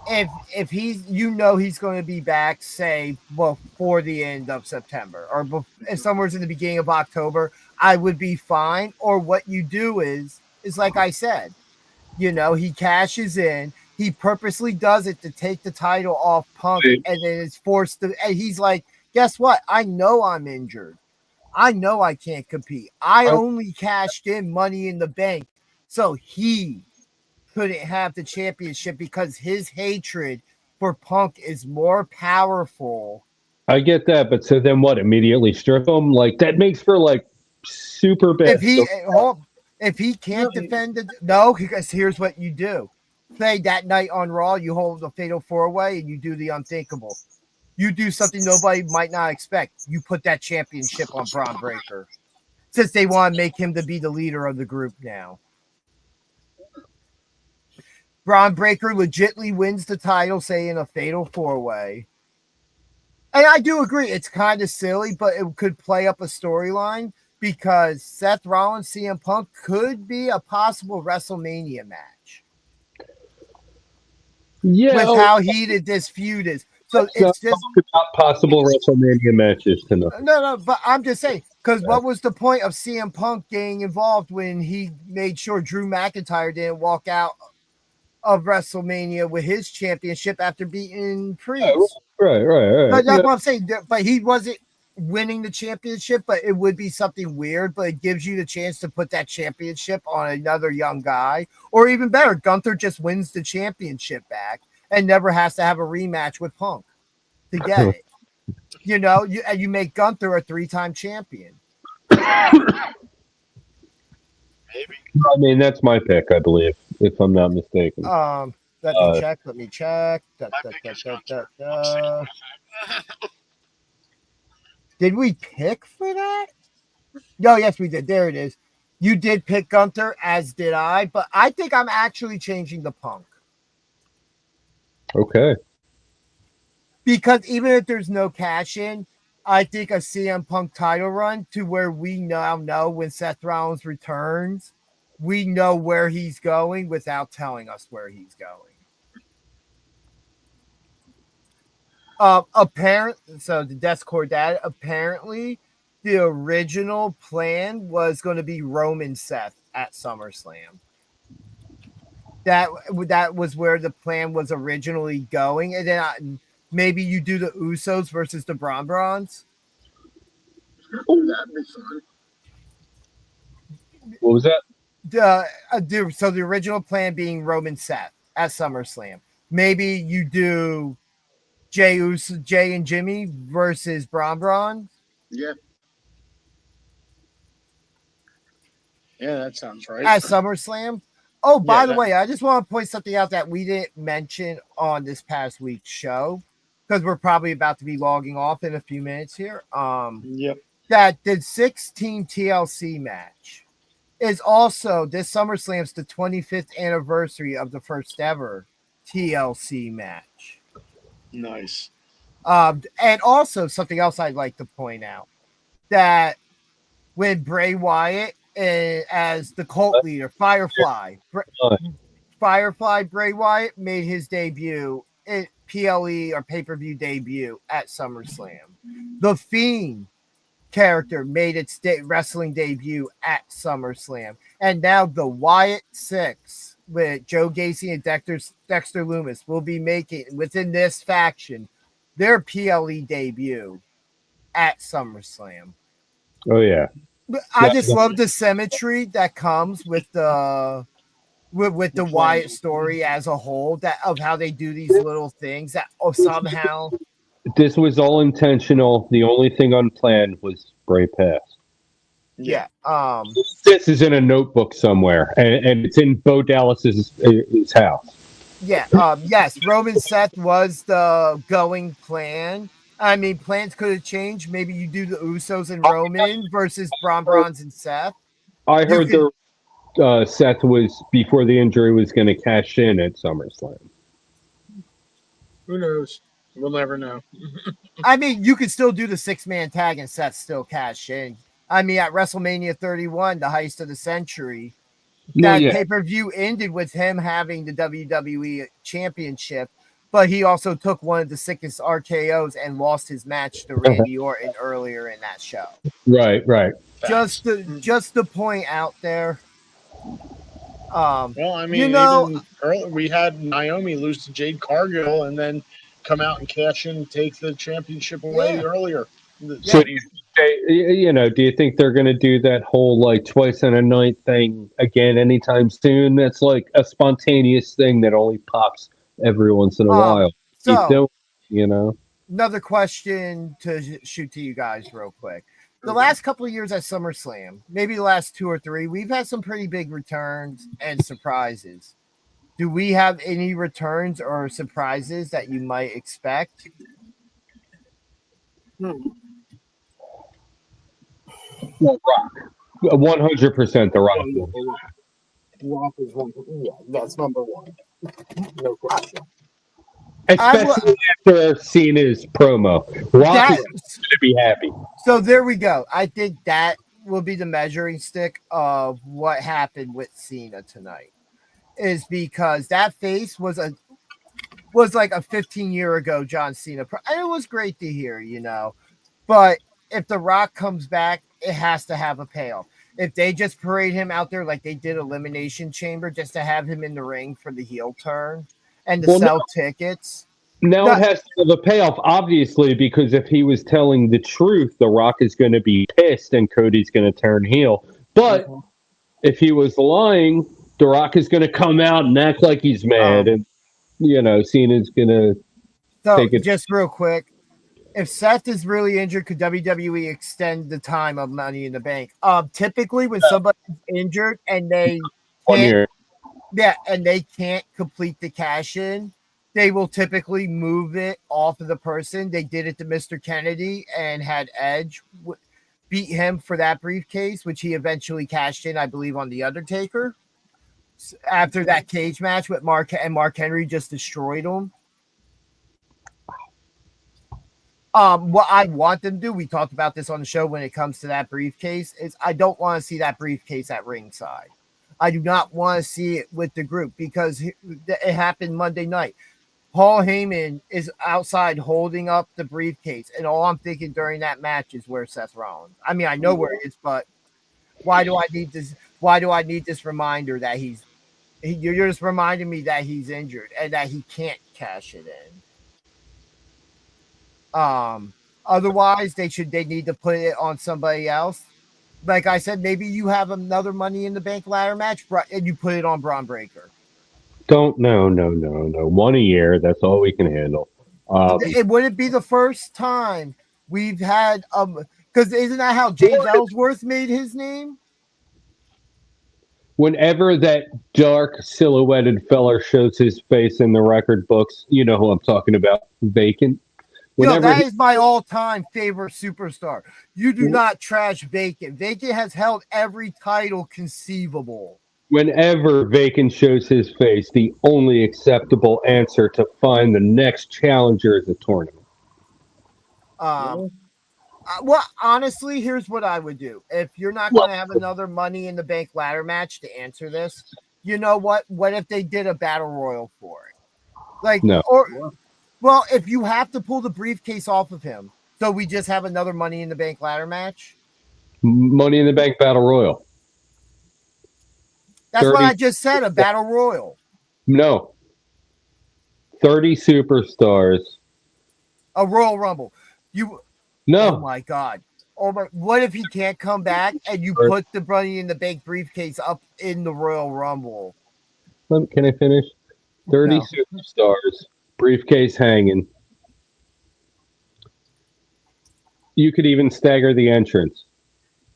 If he's, he's going to be back, say, before the end of September or if somewhere's in the beginning of October, I would be fine. Or what you do is like I said, he cashes in. He purposely does it to take the title off Punk, and then is forced to. And he's like, guess what? I know I'm injured. I know I can't compete. I only cashed in Money in the Bank so he couldn't have the championship because his hatred for Punk is more powerful. I get that, but so then what? Immediately strip him? Like, that makes for like super bad. If he can't defend it, no, because here's what you do. Say that night on Raw, you hold a fatal 4-way and you do the unthinkable. You do something nobody might not expect. You put that championship on Braun Breaker. Since they want to make him to be the leader of the group now. Braun Breaker legitimately wins the title, say, in a fatal 4-way. And I do agree, it's kind of silly, but it could play up a storyline. because Seth Rollins, CM Punk could be a possible WrestleMania match Yeah, with how heated this feud is. So it's just about possible WrestleMania matches tonight. no, but I'm just saying, because what was the point of CM Punk getting involved when he made sure Drew McIntyre didn't walk out of WrestleMania with his championship after beating Priest? Right. But that's what I'm saying. But he wasn't winning the championship, but it would be something weird, but it gives you the chance to put that championship on another young guy. Or even better, Gunther just wins the championship back and never has to have a rematch with Punk to get it. You make Gunther a 3-time champion. Maybe. I mean, that's my pick, I believe, if I'm not mistaken. Let me check. Did we pick for that? No, yes, we did. There it is. You did pick Gunther, as did I, but I think I'm actually changing the Punk. Okay. Because even if there's no cash in, I think a CM Punk title run to where we now know when Seth Rollins returns, we know where he's going without telling us where he's going. So the Discord data, apparently the original plan was going to be Roman Seth at SummerSlam. That was where the plan was originally going, and then maybe you do the Usos versus the Bron-Brons. That'd be fun. What was that? So the original plan being Roman Seth at SummerSlam. Maybe you do Jay and Jimmy versus Bron. Yeah. Yeah, that sounds right. At SummerSlam. Oh, by the that- way, I just want to point something out that we didn't mention on this past week's show, because we're probably about to be logging off in a few minutes here. Yep. That the 16 TLC match is also this SummerSlam's the 25th anniversary of the first ever TLC match. Nice. And also something else I'd like to point out, that when Bray Wyatt as the cult leader, Firefly Bray Wyatt made his debut at PLE or pay-per-view debut at SummerSlam. The Fiend character made its wrestling debut at SummerSlam. And now the Wyatt Six with Joe Gacy and Dexter Lumis will be making, within this faction, their PLE debut at SummerSlam. Oh, yeah. I just love the symmetry that comes with the Wyatt story as a whole, that of how they do these little things that somehow. This was all intentional. The only thing unplanned was Bray Pass. Yeah. This is in a notebook somewhere, and it's in Bo Dallas's his house. Yeah. Yes, Roman Seth was the going plan. I mean, plans could have changed. Maybe you do the Usos and Roman versus Bron and Seth. I heard Seth was, before the injury, was going to cash in at SummerSlam. Who knows? We'll never know. I mean, you could still do the 6-man tag and Seth still cash in. I mean, at WrestleMania 31, the heist of the century, that pay-per-view ended with him having the WWE Championship, but he also took one of the sickest RKOs and lost his match to Randy Orton earlier in that show. Right. Just to point out there. Well, I mean, even earlier, we had Naomi lose to Jade Cargill and then come out and cash in and take the championship away earlier. So do you think they're going to do that whole like twice in a night thing again anytime soon? That's like a spontaneous thing that only pops every once in a while. So, another question to shoot to you guys real quick. The last couple of years at SummerSlam, maybe the last 2 or 3, we've had some pretty big returns and surprises. Do we have any returns or surprises that you might expect? Well, Rock. 100% The Rock. Rock is one. Yeah, that's number one. No question. Especially after seeing his promo. Rock is going to be happy. So there we go. I think that will be the measuring stick of what happened with Cena tonight. Is because that face was like a 15-year ago John Cena. And it was great to hear, But if The Rock comes back, it has to have a payoff. If they just parade him out there like they did Elimination Chamber just to have him in the ring for the heel turn and to sell tickets. Now it has to have a payoff, obviously, because if he was telling the truth, The Rock is going to be pissed and Cody's going to turn heel. But if he was lying, The Rock is going to come out and act like he's mad. And, Cena's going to take it. Just real quick, if Seth is really injured, could WWE extend the time of Money in the Bank? Typically, when somebody's injured and they can't complete the cash in, they will typically move it off of the person. They did it to Mr. Kennedy and had Edge beat him for that briefcase, which he eventually cashed in, I believe, on The Undertaker. After that cage match with Mark Henry just destroyed him. What I want them to do, we talked about this on the show when it comes to that briefcase, is I don't want to see that briefcase at ringside. I do not want to see it with the group because it happened Monday night. Paul Heyman is outside holding up the briefcase, and all I'm thinking during that match is where's Seth Rollins. I mean, I know where it is, but why do I need this? Why do I need this reminder that you're just reminding me that he's injured and that he can't cash it in. Otherwise, they need to put it on somebody else. Like I said, maybe you have another Money in the Bank ladder match and you put it on Braun Breaker. No. 1 a year. That's all we can handle. It wouldn't be the first time we've had because isn't that how James Ellsworth made his name? Whenever that dark silhouetted fella shows his face in the record books, you know who I'm talking about. Vacant. That is my all-time favorite superstar. You do not trash Vacant. Vacant has held every title conceivable. Whenever Vacant shows his face, the only acceptable answer to find the next challenger is a tournament. Well, honestly, here's what I would do. If you're not going to have another Money in the Bank ladder match to answer this, you know what? What if they did a battle royal for it? Well, if you have to pull the briefcase off of him, so we just have another Money in the Bank ladder match? Money in the Bank battle royal. That's what I just said, a battle royal. No. 30 superstars. A Royal Rumble. No. Oh, my God. What if he can't come back and you put the Money in the Bank briefcase up in the Royal Rumble? Can I finish? 30 superstars. Briefcase hanging. You could even stagger the entrance.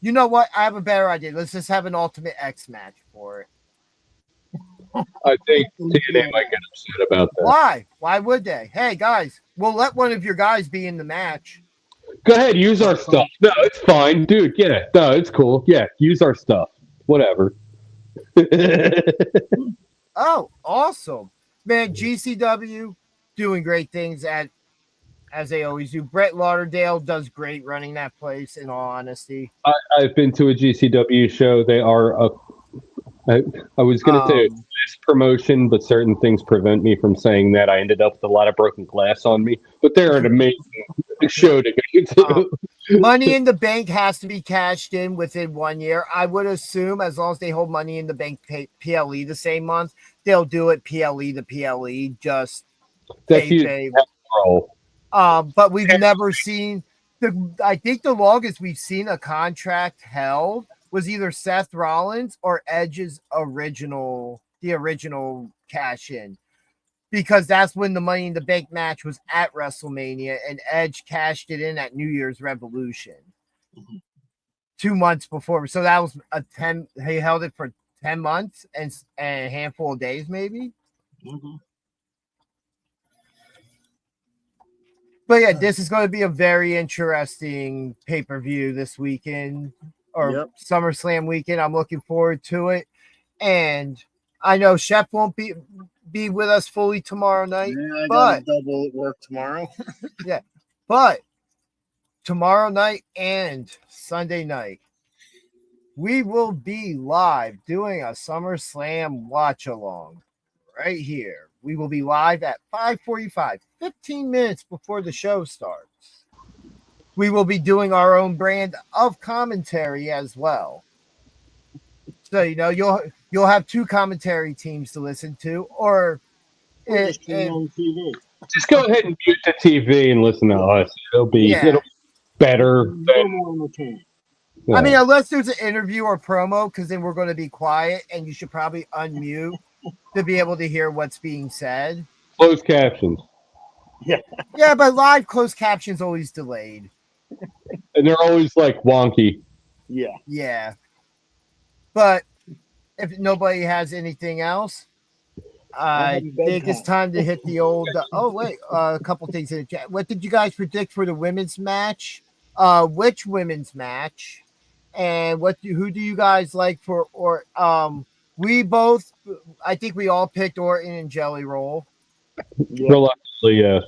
You know what? I have a better idea. Let's just have an Ultimate X match for it. I think TNA might get upset about that. Why? Why would they? Hey, guys, we'll let one of your guys be in the match. Go ahead, use our stuff. No, it's fine. Dude, yeah. No, it's cool. Yeah, use our stuff. Whatever. Oh, awesome. Man, GCW doing great things as they always do. Brett Lauderdale does great running that place, in all honesty. I've been to a GCW show. They are I was going to say this promotion, but certain things prevent me from saying that. I ended up with a lot of broken glass on me, but they're an amazing show to go to. Money in the Bank has to be cashed in within 1 year. I would assume as long as they hold Money in the Bank PLE the same month, they'll do it PLE to PLE. Just that's but we've never seen I think the longest we've seen a contract held was either Seth Rollins or Edge's original cash in, because that's when the Money in the Bank match was at WrestleMania and Edge cashed it in at New Year's Revolution 2 months before. So that was he held it for 10 months and a handful of days, maybe. But yeah, this is going to be a very interesting pay-per-view this weekend, or SummerSlam weekend. I'm looking forward to it. And I know Shep won't be with us fully tomorrow night. Yeah, I got a double at work tomorrow. Yeah. But tomorrow night and Sunday night, we will be live doing a SummerSlam watch along right here. We will be live at 5:45, 15 minutes before the show starts. We will be doing our own brand of commentary as well. So you'll have two commentary teams to listen to, or We're just streaming on TV. Just go ahead and mute the TV and listen to us. It'll be better. No more entertaining. Yeah. I mean, unless there's an interview or promo, because then we're going to be quiet, and you should probably unmute to be able to hear what's being said. Closed captions. Yeah, but live closed captions always delayed. And they're always like wonky. Yeah. But if nobody has anything else, I think it's time to hit the old. A couple things in the chat. What did you guys predict for the women's match? Which women's match? And who do you guys like for? Or I think we all picked Orton and Jelly Roll. Reluctantly, yes.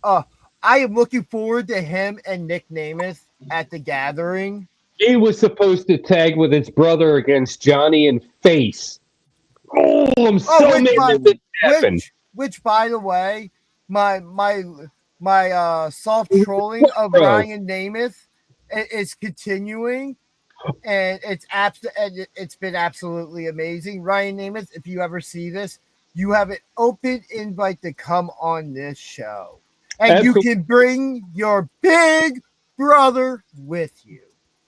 I am looking forward to him and Nick Namath at the Gathering. He was supposed to tag with his brother against Johnny and Face. Oh, I'm so mad that this happened. Which, by the way, my soft trolling of Ryan Namath is continuing, and it's been absolutely amazing. Ryan Namath, if you ever see this, you have an open invite to come on this show, and you can bring your big brother with you,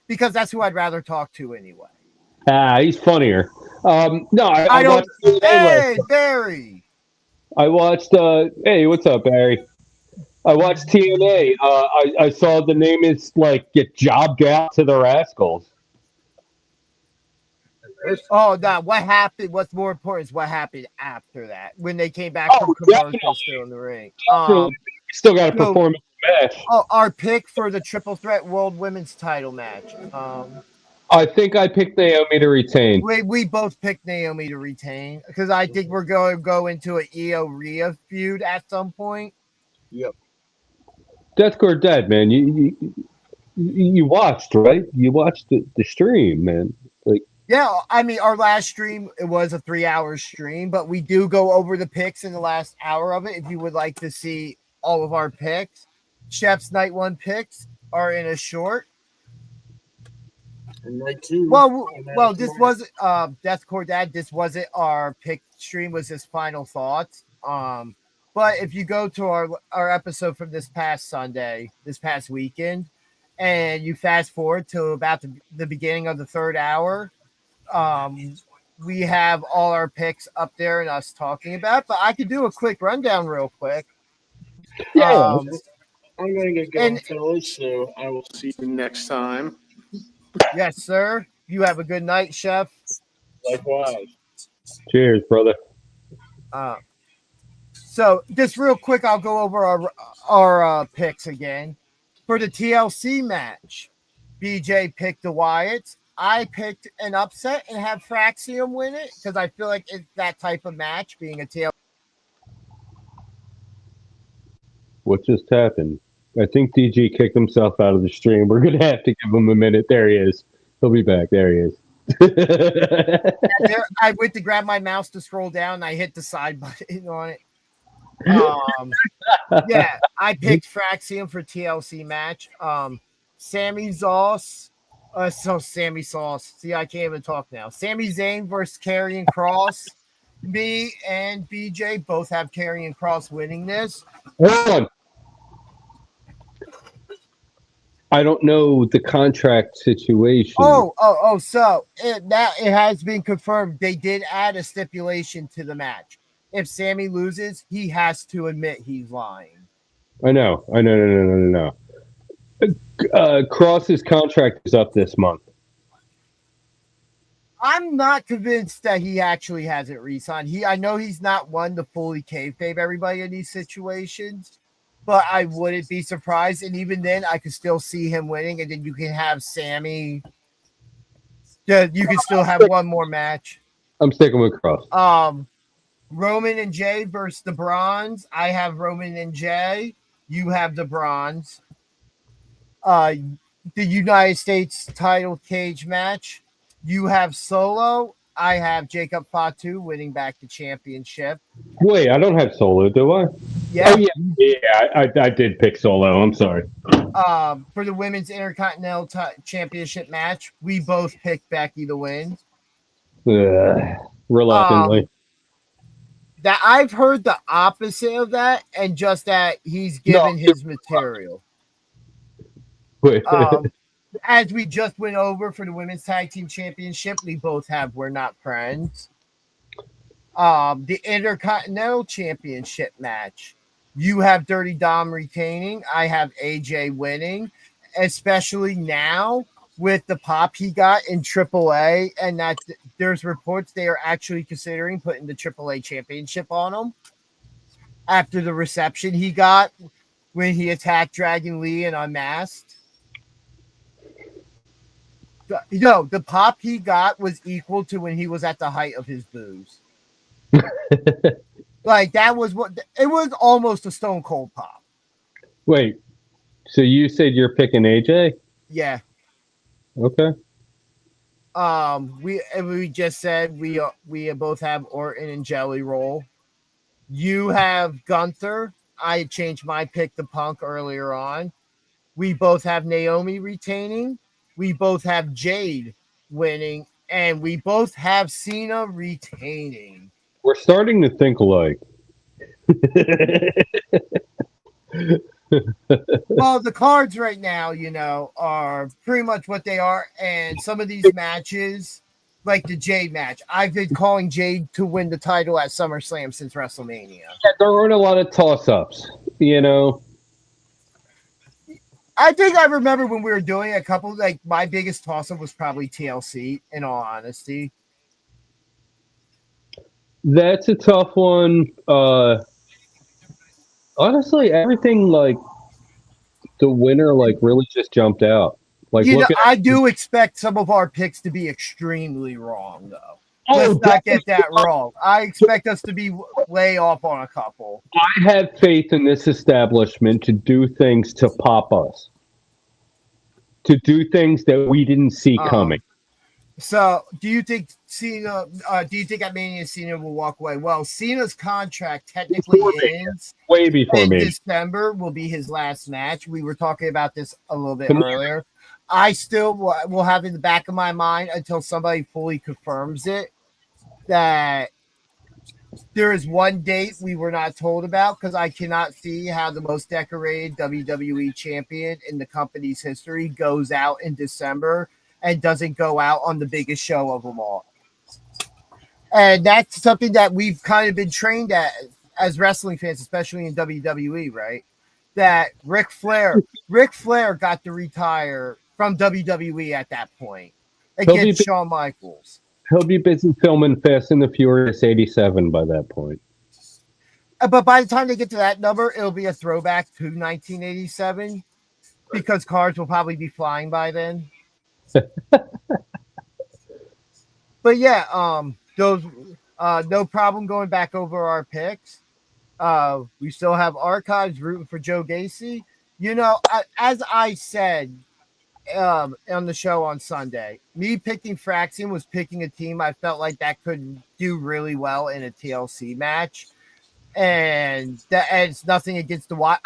because that's who I'd rather talk to anyway. He's funnier. No, I don't. watched Hey, Barry. I watched. Hey, what's up, Barry? I watched TNA. I saw the name is like get jobbed out to the Rascals. Oh, no! What happened? What's more important is what happened after that when they came back from commercial still in the ring. Still got to perform a match. Oh, our pick for the Triple Threat World Women's Title match. I think I picked Naomi to retain. We both picked Naomi to retain because I think we're going to go into an Io Rhea feud at some point. Yep. Deathcore Dead, man. You watched, right? You watched the stream, man. Like, yeah, I mean, our last stream, it was a 3-hour stream, but we do go over the picks in the last hour of it. If you would like to see all of our picks, Chef's Night 1 picks are in a short. And night 2. Well, this wasn't Deathcore Dad. This wasn't our pick stream. Was his final thoughts. But if you go to our episode from this past weekend, and you fast forward to about the beginning of the third hour, we have all our picks up there and us talking about. But I could do a quick rundown real quick. yeah. I'm going to get going, fellas, so I will see you next time. Yes, sir. You have a good night, Chef. Likewise. Cheers, brother. So just real quick, I'll go over our picks again. For the TLC match, BJ picked the Wyatts. I picked an upset and have Fraxium win it because I feel like it's that type of match being a TLC. What just happened? I think DG kicked himself out of the stream. We're going to have to give him a minute. There he is. He'll be back. There he is. I went to grab my mouse to scroll down, and I hit the side button on it. Yeah, I picked Fraxium for TLC match. Sammy Sauce. Sammy Sauce. See, I can't even talk now. Sami Zayn versus Karrion Kross. Me and BJ both have Karrion Kross winning this. Hold on. I don't know the contract situation. So it has been confirmed. They did add a stipulation to the match. If Sammy loses, he has to admit he's lying. I know. No. Cross's contract is up this month. I'm not convinced that he actually hasn't re-signed. I know he's not one to fully kayfabe everybody in these situations, but I wouldn't be surprised. And even then, I could still see him winning, and then you can have Sammy. Yeah, you can still have one more match. I'm sticking with Cross. Roman and Jay versus the Bronze. I have Roman and Jay. You have the Bronze. the United States title cage match, you have Solo. I have Jacob Fatu winning back the championship. Wait, I don't have Solo, do I? Yeah. Oh yeah, I did pick Solo. I'm sorry. For the women's Intercontinental Championship match, we both picked Becky to win. Reluctantly. That I've heard the opposite of that, and just that he's given his material. As we just went over for the women's tag team championship, we both have We're Not Friends. The Intercontinental Championship match, you have Dirty Dom retaining. I have AJ winning, especially now with the pop he got in AAA, and that there's reports they are actually considering putting the AAA championship on him after the reception he got when he attacked Dragon Lee and Unmasked. The pop he got was equal to when he was at the height of his booze. Like that was what it was, almost a Stone Cold pop. Wait, so you said you're picking AJ? Yeah. Okay. We just said we both have Orton and Jelly Roll. You have Gunther. I changed my pick to Punk earlier on. We both have Naomi retaining. We both have Jade winning, and we both have Cena retaining. We're starting to think alike. Well, the cards right now, are pretty much what they are, and some of these matches, like the Jade match, I've been calling Jade to win the title at SummerSlam since WrestleMania. Yeah, there aren't a lot of toss-ups, I think I remember when we were doing a couple, like my biggest toss-up was probably TLC, in all honesty. That's a tough one. Honestly, everything like the winner really just jumped out. Like, I do expect some of our picks to be extremely wrong, though. Oh, Let's not get that wrong. I expect us to be way off on a couple. I have faith in this establishment to do things to pop us, to do things that we didn't see coming. So, do you think Cena? Do you think at Mania Cena will walk away? Well, Cena's contract technically ends way before me. December will be his last match. We were talking about this a little bit earlier. I still will have in the back of my mind until somebody fully confirms it that there is one date we were not told about, because I cannot see how the most decorated WWE champion in the company's history goes out in December and doesn't go out on the biggest show of them all. And that's something that we've kind of been trained at as wrestling fans, especially in WWE, right? That Ric Flair got to retire from WWE at that point against Shawn Michaels. He'll be busy filming Fast and the Furious 87 by that point. But by the time they get to that number, it'll be a throwback to 1987 because cars will probably be flying by then. But yeah, those no problem going back over our picks. We still have archives rooting for Joe Gacy. As I said on the show on Sunday, me picking Fraxian was picking a team I felt like that could do really well in a TLC match, and it's nothing against the Wyatt.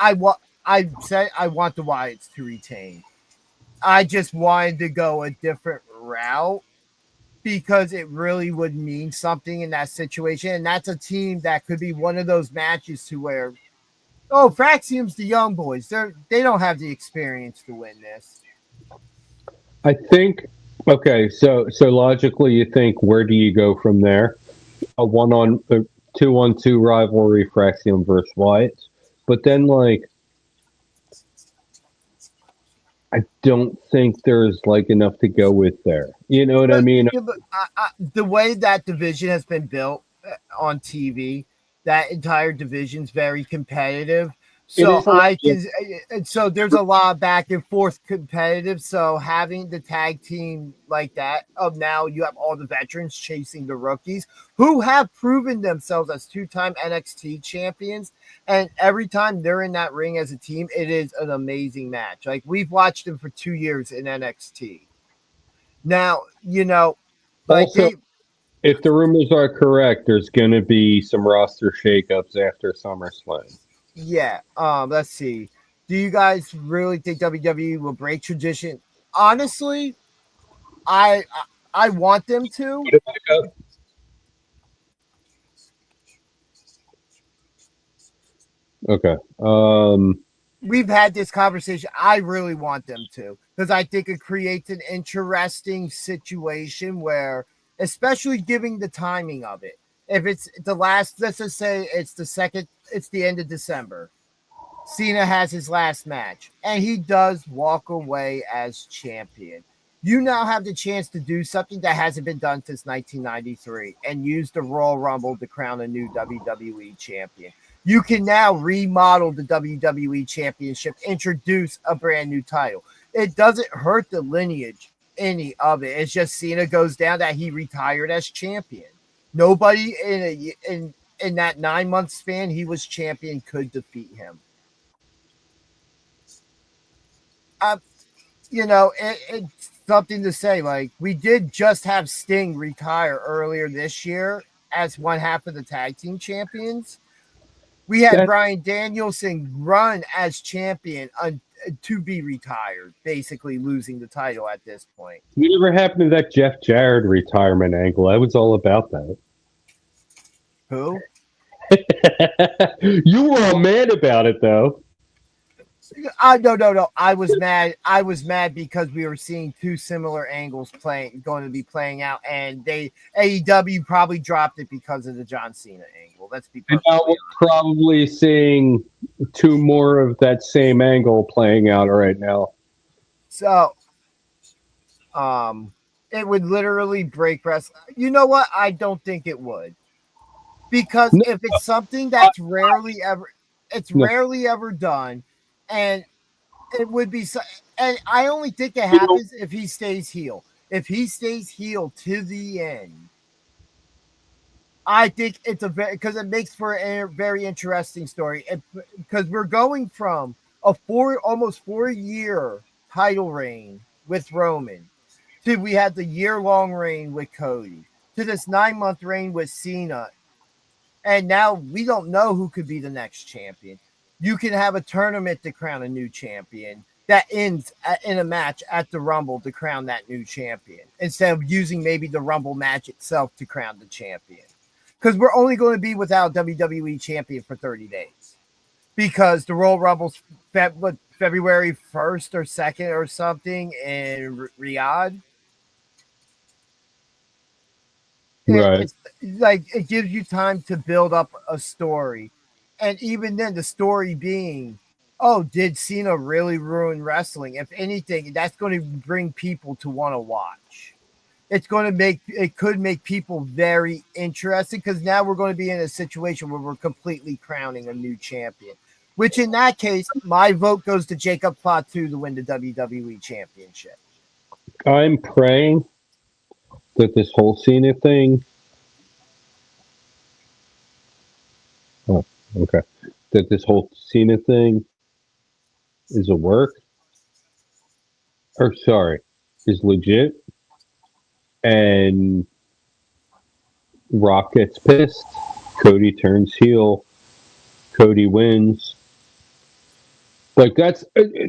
I said I want the Wyatts to retain. I just wanted to go a different route because it really would mean something in that situation. And that's a team that could be one of those matches to where, Fraxium's the young boys. They don't have the experience to win this. I think, okay, so logically you think, where do you go from there? A 2-on-2 rivalry, Fraxium versus Wyatt. But then, I don't think there's enough to go with there. You know what I mean? Yeah, but the way that division has been built on TV, that entire division's very competitive. So is a lot so there's a lot of back and forth competitive. So having the tag team like that, of now you have all the veterans chasing the rookies who have proven themselves as 2-time NXT champions. And every time they're in that ring as a team, it is an amazing match. Like we've watched them for 2 years in NXT. Now, like also, if the rumors are correct, there's going to be some roster shakeups after SummerSlam. yeah. Let's see. Do you guys really think WWE will break tradition? Honestly, I want them to. Put it back up. Okay. We've had this conversation. I really want them to because I think it creates an interesting situation where, especially giving the timing of it, if it's the last, let's just say it's the end of December. Cena has his last match and he does walk away as champion. You now have the chance to do something that hasn't been done since 1993 and use the Royal Rumble to crown a new WWE champion. You can now remodel the WWE Championship, introduce a brand new title. It doesn't hurt the lineage any of it. It's just Cena goes down that he retired as champion. Nobody in that 9-month span he was champion could defeat him. It's something to say. Like we did just have Sting retire earlier this year as one half of the tag team champions. We had Bryan Danielson run as champion to be retired, basically losing the title at this point. Whatever happened to that Jeff Jarrett retirement angle? I was all about that. Who? You were all mad about it, though. No. I was mad. I was mad because we were seeing two similar angles going to be playing out, and AEW probably dropped it because of the John Cena angle. Let's be perfectly And now we're probably seeing two more of that same angle playing out right now. So, it would literally break wrestling. You know what? I don't think it would, because if it's something that's rarely ever done. And it would be so, and I only think it happens if he stays heel. If he stays heel to the end, I think it's because it makes for a very interesting story. Because we're going from a almost 4-year title reign with Roman to we had the year-long reign with Cody to this 9-month reign with Cena, and now we don't know who could be the next champion. You can have a tournament to crown a new champion that ends in a match at the Rumble to crown that new champion instead of using maybe the Rumble match itself to crown the champion. Because we're only going to be without WWE champion for 30 days because the Royal Rumble's February 1st or 2nd or something in Riyadh. Right. It's like it gives you time to build up a story. And even then, the story being, oh, did Cena really ruin wrestling? If anything, that's going to bring people to want to watch. It could make people very interested because now we're going to be in a situation where we're completely crowning a new champion. Which in that case, my vote goes to Jacob Fatu to win the WWE Championship. I'm praying that this whole Cena thing. Oh, okay. That this whole Cena thing is a work. Is legit. And Rock gets pissed. Cody turns heel. Cody wins. Like, that's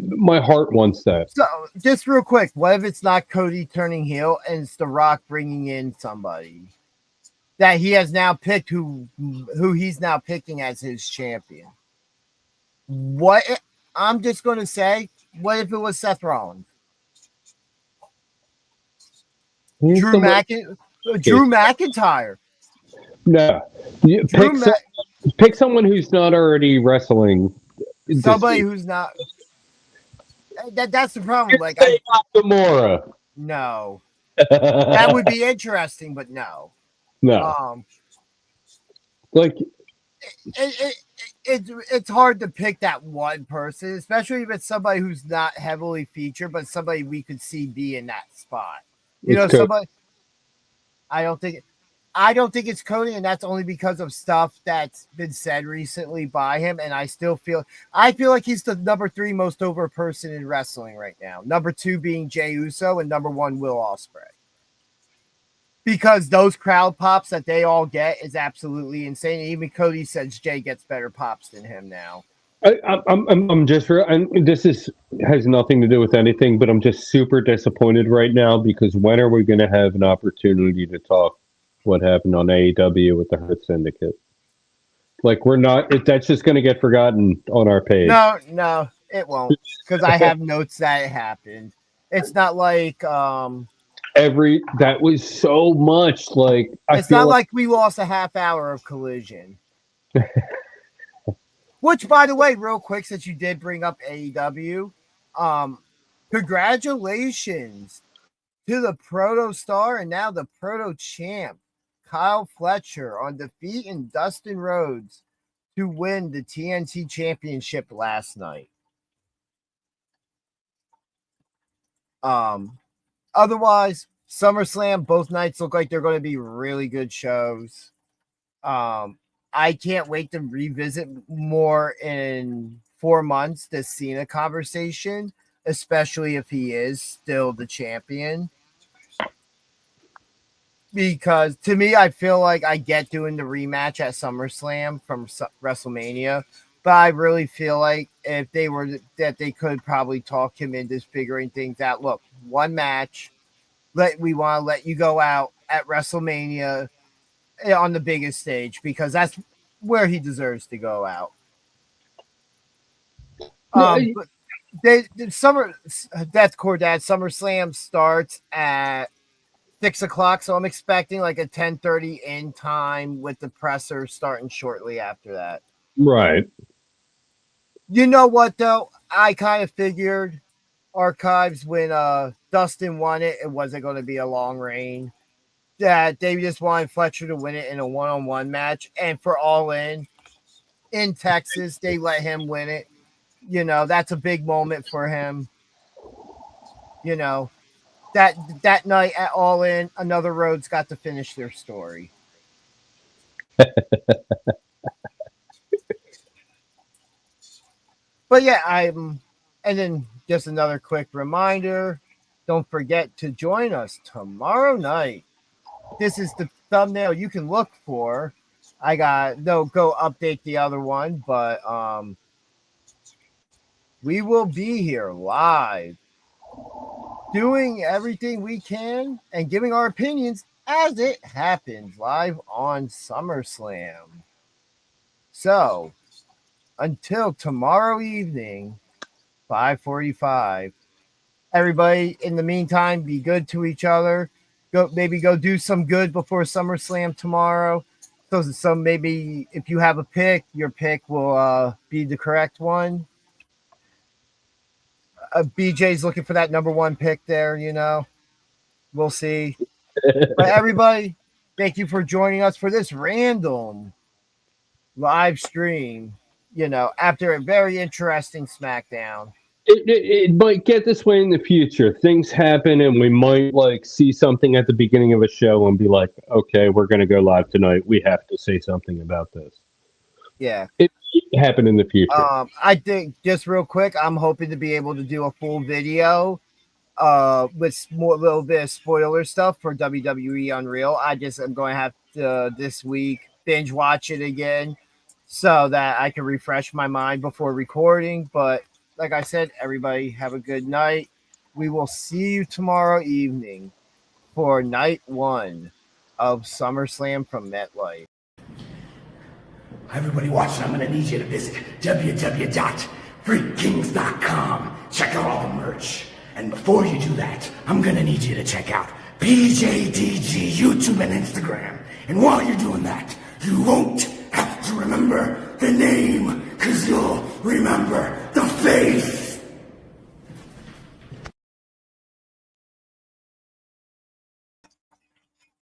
my heart wants that. So, just real quick, what if it's not Cody turning heel and it's The Rock bringing in somebody that he has now picked who he's now picking as his champion? I'm just going to say, what if it was Seth Rollins? Drew McIntyre. No. Pick someone who's not already wrestling. Somebody who's not. That's the problem. Like Nakamura. No. That would be interesting, but no. No. Like it's hard to pick that one person, especially if it's somebody who's not heavily featured, but somebody we could see be in that spot. Somebody. I don't think it's Cody, and that's only because of stuff that's been said recently by him. And I feel like he's the number 3 most over person in wrestling right now. Number 2 being Jey Uso, and number 1 Will Ospreay. Because those crowd pops that they all get is absolutely insane. And even Cody says Jay gets better pops than him now. I'm just, has nothing to do with anything, but I'm just super disappointed right now because when are we going to have an opportunity to talk what happened on AEW with the Hurt Syndicate? Like that's just going to get forgotten on our page. No, it won't, because I have notes that it happened. It's not like that was so much like it's not like we lost a half hour of Collision. Which, by the way, real quick, since you did bring up AEW, congratulations to the Proto Star and now the Proto Champ, Kyle Fletcher, on defeating Dustin Rhodes to win the TNT Championship last night. Otherwise, SummerSlam, both nights look like they're going to be really good shows. I can't wait to revisit more in 4 months the Cena conversation, especially if he is still the champion. Because to me, I feel like I get doing the rematch at SummerSlam from WrestleMania, but I really feel like if they could probably talk him into figuring things out. Look, one match. We want to let you go out at WrestleMania on the biggest stage because that's where he deserves to go out. That's Cordad. SummerSlam starts at 6:00, so I'm expecting like a 10:30 in time with the presser starting shortly after that. Right. You know what though? I kind of figured Archives when Dustin won it wasn't going to be a long reign. That they just wanted Fletcher to win it in a one-on-one match, and for All In Texas, they let him win it. That's a big moment for him. That night at All In, another Rhodes got to finish their story. But yeah, and then just another quick reminder, don't forget to join us tomorrow night. This is the thumbnail you can look for. Go update the other one, but we will be here live doing everything we can and giving our opinions as it happens live on SummerSlam. So, until tomorrow evening, 5:45. Everybody, in the meantime, be good to each other. Go do some good before SummerSlam tomorrow. So maybe if you have a pick, your pick will be the correct one. BJ's looking for that number 1 pick there, We'll see. But everybody, thank you for joining us for this random live stream, after a very interesting SmackDown. It might get this way in the future. Things happen, and we might see something at the beginning of a show and be like, "Okay, we're going to go live tonight. We have to say something about this." Yeah, it happen in the future. I think just real quick, I'm hoping to be able to do a full video, with a little bit of spoiler stuff for WWE Unreal. I'm going to have to this week binge watch it again so that I can refresh my mind before recording. But like I said, everybody have a good night. We will see you tomorrow evening for night 1 of SummerSlam from MetLife. Everybody watching, I'm going to need you to visit www.freakkings.com. Check out all the merch. And before you do that, I'm going to need you to check out PJDG YouTube and Instagram. And while you're doing that, you won't have to remember the name, because you'll remember the face.